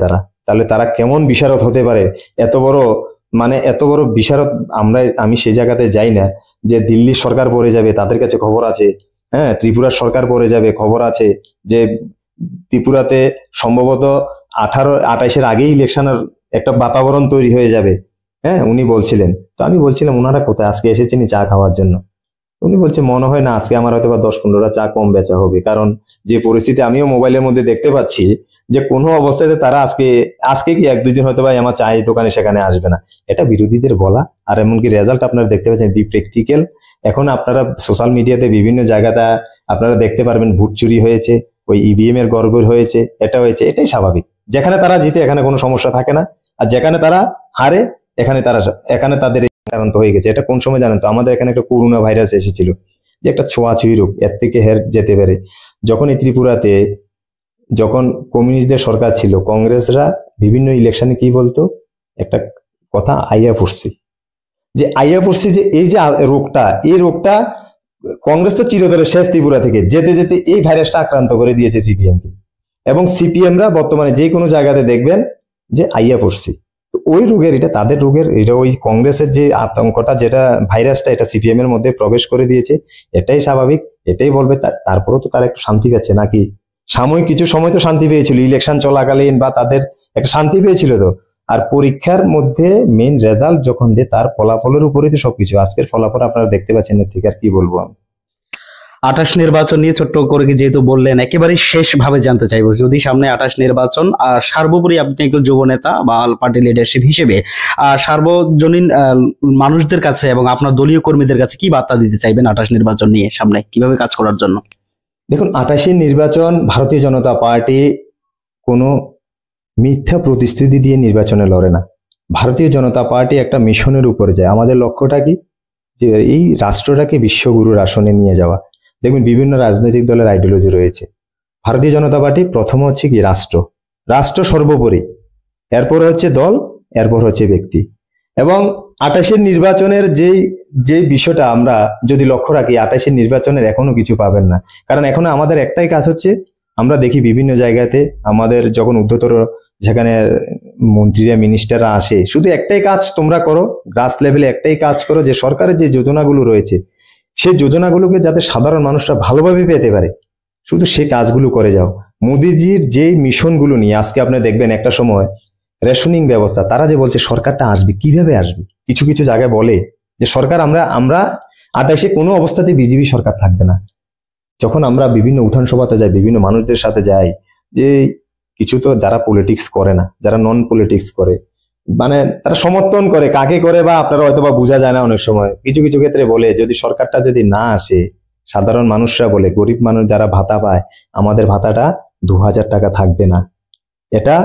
তাহলে তারা কেমন বিশারদ হতে পারে। এত বড় বিশারদ আমি সেই জায়গাতে যাই না যে দিল্লির সরকার পড়ে যাবে, তাদের কাছে খবর আছে। হ্যাঁ, ত্রিপুরার সরকার পড়ে যাবে, খবর আছে যে ত্রিপুরাতে সম্ভবত 28-এর আগেই ইলেকশনের একটা বাতাবরণ তৈরি হয়ে যাবে। হ্যাঁ, উনি বলছিলেন। তো আমি বলছিলাম ওনারা কোথায়, আজকে এসেছেন চা খাওয়ার জন্য? উনি বলছে মনে হয় না আজকে আমার হয়তো বা 10-15টা চা কম বেচা হবে, কারণ যে পরিস্থিতি আমিও মোবাইলের মধ্যে দেখতে পাচ্ছি যে কোনো অবস্থাতে তারা আজকে কি 1-2 দিন হয়তো বা আমার চায়ের দোকানে সেখানে আসবে না। এটা বিরোধীদের বলা, আর এমনকি রেজাল্ট আপনারা দেখতে পাচ্ছেন প্র্যাকটিক্যাল। এখন আপনারা সোশ্যাল মিডিয়াতে বিভিন্ন জায়গাতে আপনারা দেখতে পারবেন ভোট চুরি হয়েছে, ওই ইভিএম এর গড়বড় হয়েছে, এটা হয়েছে। এটাই স্বাভাবিক। যেখানে তারা জিতে এখানে কোনো সমস্যা থাকে না, আর যেখানে তারা হারে এখানে তাদের আক্রান্ত হয়ে গেছে। এটা কোন সময় জানেন তো? আমাদের এখানে একটা করোনা ভাইরাস এসেছিল, যে একটা ছোঁয়াছুঁয়ি রোগ, এর থেকে হের যেতে পারে। যখন এই ত্রিপুরাতে যখন কমিউনিস্টদের সরকার ছিল, কংগ্রেসরা বিভিন্ন ইলেকশনে কি বলতো, একটা কথা আইয়া পড়ছি, যে এই যে এই রোগটা কংগ্রেস তো চিরতরে শেষ ত্রিপুরা থেকে যেতে যেতে এই ভাইরাসটা আক্রান্ত করে দিয়েছে সিপিএম কে। এবং সিপিএমরা বর্তমানে যে কোনো জায়গাতে দেখবেন যে আইয়া পড়ছি। তো ওই রোগের, এটা তাদের রোগের, এটা ওই কংগ্রেসের যে আতঙ্কটা, যেটা ভাইরাসটা, এটা সিপিএম এর মধ্যে প্রবেশ করে দিয়েছে। এটাই স্বাভাবিক, এটাই বলবে। তারপরেও তো তারা একটু শান্তি পাচ্ছে নাকি? সাময়িক কিছু সময় তো শান্তি পেয়েছিল, ইলেকশন চলাকালীন বা তাদের একটা শান্তি পেয়েছিল তো। আর পরীক্ষার মধ্যে মেইন রেজাল্ট যখন দেয় তার ফলাফলের উপরেই তো সবকিছু। আজকের ফলাফল আপনারা দেখতে পাচ্ছেন, এর থেকে আর কি বলবো আমি। 28 নির্বাচন নিয়ে ছোট্ট করে যেহেতু বললেন, একেবারে শেষ ভাবে জানতে চাইবো, যদি সামনে 28 নির্বাচন, সর্বোপরি আপনি একজন যুব নেতা বা পার্টি লিডারশিপ হিসেবে সার্বজনীন মানুষদের কাছে এবং আপনার দলীয় কর্মীদের কাছে কি বার্তা দিতে চাইবেন 28 নির্বাচন নিয়ে সামনে কিভাবে কাজ করার জন্য? দেখুন, 28 নির্বাচন ভারতীয় জনতা পার্টি কোনো মিথ্যা প্রতিশ্রুতি দিয়ে নির্বাচনে লড়ে না। ভারতীয় জনতা পার্টি একটা মিশনের উপরে যায়। আমাদের লক্ষ্যটা কি? যে এই রাষ্ট্রটাকে বিশ্বগুরুর আসনে নিয়ে যাওয়া। দেখবেন বিভিন্ন রাজনৈতিক দলের আইডিওলজি রয়েছে। ভারতীয় জনতা পার্টি প্রথম হচ্ছে কি রাষ্ট্র সর্বোপরি, এরপর হচ্ছে দল, এরপর হচ্ছে ব্যক্তি। এবং 28 নির্বাচনের যে বিষয়টা আমরা যদি লক্ষ্য রাখি, 28 নির্বাচনের এখনো কিছু পাবেন না। কারণ এখনো আমাদের একটাই কাজ হচ্ছে, আমরা দেখি বিভিন্ন জায়গাতে আমাদের যখন ঊর্ধ্বতর যেখানে মন্ত্রীরা মিনিস্টাররা আসে, শুধু একটাই কাজ তোমরা করো, গ্রাস লেভেলে একটাই কাজ করো, যে সরকারের যে যোজনাগুলো রয়েছে সেই যোজনাগুলোকে যাতে সাধারণ মানুষরা ভালোভাবে পেতে পারে, শুধু সে কাজগুলো করে যাও। মোদিজির যে মিশনগুলো নিয়ে আজকে আপনি দেখবেন একটা সময় রেশনিং ব্যবস্থা, তারা যে বলছে সরকারটা আসবে, কিভাবে আসবে? কিছু কিছু জায়গায় বলে যে সরকার আমরা 28 কোনো অবস্থাতে বিজেপি সরকার থাকবে না। যখন আমরা বিভিন্ন উঠান সভাতে যাই, বিভিন্ন মানুষদের সাথে যাই, যে কিছু তো যারা পলিটিক্স করে না, যারা নন পলিটিক্স করে, তারা সমর্থন করে, কাকে করে বা আপনারা হয়তো বা বোঝা যায় না। অনেক সময় কিছু কিছু ক্ষেত্রে বলে যদি সরকারটা যদি না আসে, সাধারণ মানুষরা বলে, গরিব মানুষ যারা ভাতা পায়, আমাদের ভাতাটা 2000 টাকা থাকবে না। এটা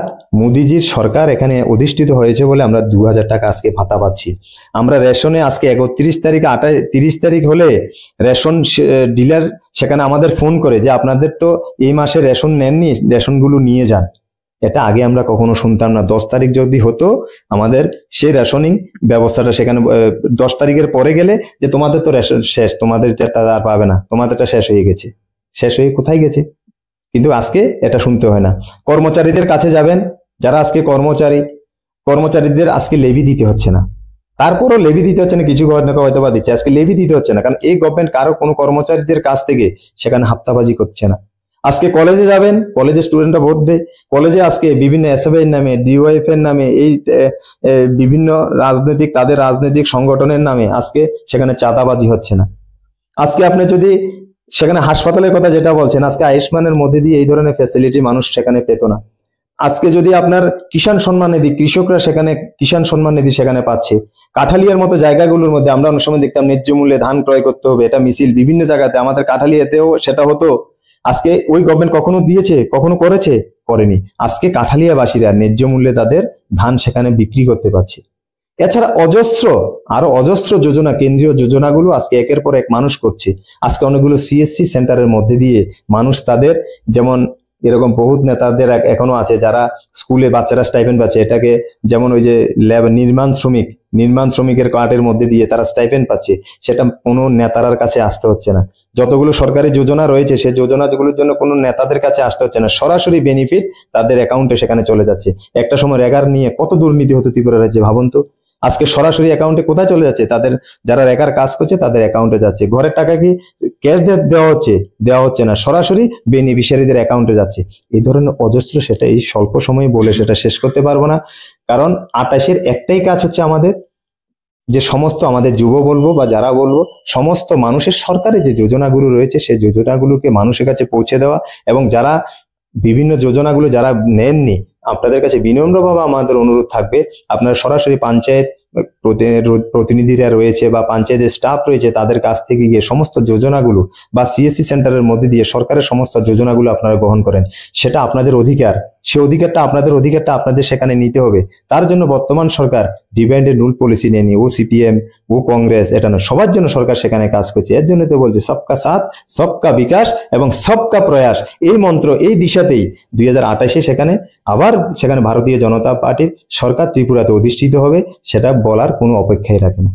মোদিজির সরকার এখানে অধিষ্ঠিত হয়েছে বলে আমরা 2000 টাকা আজকে ভাতা পাচ্ছি। আমরা রেশনে আজকে 31 তারিখ 30 তারিখ হলে রেশন ডিলার সেখানে আমাদের ফোন করে যে আপনাদের তো এই মাসে রেশন নেননি, রেশনগুলো নিয়ে যান। এটা আগে আমরা কখনো শুনতাম না। 10 তারিখ যদি হতো আমাদের সেই রেশনিং ব্যবস্থাটা, সেখানে 10 তারিখের পরে গেলে যে তোমাদের তো রেশন শেষ, তোমাদের আর পাবে না, তোমাদেরটা শেষ হয়ে গেছে। শেষ হয়ে কোথায় গেছে? কিন্তু আজকে এটা শুনতে হয় না। কর্মচারীদের কাছে যাবেন, যারা আজকে কর্মচারীদের আজকে লেভি দিতে হচ্ছে না। তারপরও লেভি দিতে হচ্ছে না, কিছু হয়তো বা দিচ্ছে, আজকে লেভি দিতে হচ্ছে না, কারণ এই গভর্নমেন্ট কারো কোনো কর্মচারীদের কাছ থেকে সেখানে হাপ্তাবাজি করছে না। আজকে কলেজে যাবেন, কলেজে স্টুডেন্টরা ভোট দেয়, কলেজে আজকে বিভিন্ন এসএফআই এর নামে, ডিওয়াইএফ এর নামে, এই বিভিন্ন তাদের রাজনৈতিক সংগঠনের নামে আজকে সেখানে চাঁদাবাজি হচ্ছে না। আজকে আপনি যদি সেখানে হাসপাতালের কথা যেটা বলছেন, আজকে আয়ুষ্মানের মধ্যে দিয়ে এই ধরনের ফ্যাসিলিটি মানুষ সেখানে পেত না। আজকে যদি আপনার কিষাণ সম্মান নিধি, কৃষকরা সেখানে কিষাণ সম্মান নিধি সেখানে পাচ্ছে। কাঠালিয়ার মতো জায়গাগুলোর মধ্যে আমরা অনেক সময় দেখতাম ন্যায্য মূল্যে ধান ক্রয় করতে হবে, এটা মিছিল বিভিন্ন জায়গাতে, আমাদের কাঠালিয়াতেও সেটা হতো। আজকে ওই গভর্নমেন্ট কখনো দিয়েছে, কখনো করেছে? করেনি। আজকে কাঠালিয়াবাসীরা ন্যায্য মূল্যে তাদের ধান সেখানে বিক্রি করতে পারছে। এছাড়া আরো অজস্র যোজনা, কেন্দ্রীয় যোজনাগুলো আজকে একের পর এক মানুষ করছে। আজকে অনেকগুলো সিএসসি সেন্টারের মধ্যে দিয়ে মানুষ তাদের, যেমন এরকম বহুত নেতাদের এখনো আছে যারা স্কুলে বাচ্চারা স্টাইপেন্ড পাচ্ছে, এটাকে যেমন ওই যে নির্মাণ শ্রমিকের কার্ডের মধ্যে দিয়ে তারা স্টাইপেন্ড পাচ্ছে, সেটা কোনো নেতার কাছে আসতে হচ্ছে না। যতগুলো সরকারি যোজনা রয়েছে সেই যোজনাগুলোর জন্য কোনো নেতাদের কাছে আসতে হচ্ছে না, সরাসরি বেনিফিট তাদের অ্যাকাউন্টে সেখানে চলে যাচ্ছে। একটা সময় রেগার নিয়ে কত দুর্নীতি হতো ত্রিপুরা রাজ্যে, ভাবুন তো। আজকে সরাসরি অ্যাকাউন্টে কোথায় চলে যাচ্ছে? তাদের যারা রেগার কাজ করছে তাদের অ্যাকাউন্টে যাচ্ছে। ঘরের টাকা কি ক্যাশ দেওয়া হচ্ছে না, সরাসরি বেনিফিশিয়ারিদের অ্যাকাউন্টে যাচ্ছে। এই ধরনের অজস্র, সেটা এই স্বল্প সময়ে বলে সেটা শেষ করতে পারবো না। কারণ 28-এর একটাই কাজ হচ্ছে আমাদের, যে সমস্ত আমাদের যুব বলবো বা যারা বলবো, সমস্ত মানুষের সরকারের যে যোজনাগুলো রয়েছে সেই যোজনাগুলোকে মানুষের কাছে পৌঁছে দেওয়া, এবং যারা বিভিন্ন যোজনাগুলো যারা নেননি, আপনাদের কাছে বিনম্রভাবে আমাদের অনুরোধ থাকবে, আপনারা সরাসরি পঞ্চায়েত প্রতিনিধিরা রয়েছে বা পঞ্চায়েতের স্টাফ রয়েছে তাদের কাছ থেকে গিয়ে সমস্ত যোজনাগুলো বা সিএসসি সেন্টারের মধ্যে দিয়ে সরকারের সমস্ত যোজনাগুলো আপনারা গ্রহণ করেন। সেটা আপনাদের অধিকার, সেই অধিকারটা আপনাদের সেখানে নিতে হবে। তার জন্য বর্তমান সরকার ডিভাইড এন্ড রুল পলিসি নিয়ে ও সিপিএম ও কংগ্রেস, এটা না, সবার জন্য সরকার সেখানে কাজ করছে। এর জন্য তো বলছে সবকা সাথ, সবকা বিকাশ এবং সবকা প্রয়াস, এই মন্ত্র, এই দিশাতেই 2028-এ সেখানে ভারতীয় জনতা পার্টির সরকার ত্রিপুরাতে অধিষ্ঠিত হবে, সেটা বলার কোনো অপেক্ষাই রাখে না।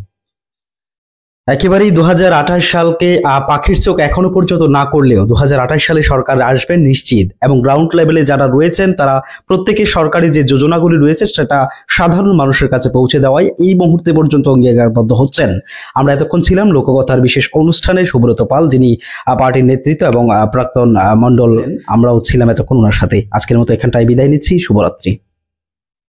একেবারেই 2028 সালকে পাখির চোখ এখনো পর্যন্ত না করলেও 2028 সালে সরকার আসবেন নিশ্চিত, এবং গ্রাউন্ড লেভেলে যারা রয়েছেন তারা প্রত্যেকে সরকারি যে যোজনাগুলি রয়েছে সেটা সাধারণ মানুষের কাছে পৌঁছে দেওয়ায় এই মুহূর্তে পর্যন্ত অঙ্গীকারবদ্ধ হচ্ছেন। আমরা এতক্ষণ ছিলাম লোককথার বিশেষ অনুষ্ঠানে সুব্রত পাল, যিনি পার্টির নেতৃত্ব এবং প্রাক্তন মন্ডল, আমরাও ছিলাম এতক্ষণ ওনার সাথে। আজকের মতো এখানটায় বিদায় নিচ্ছি, শুভরাত্রি।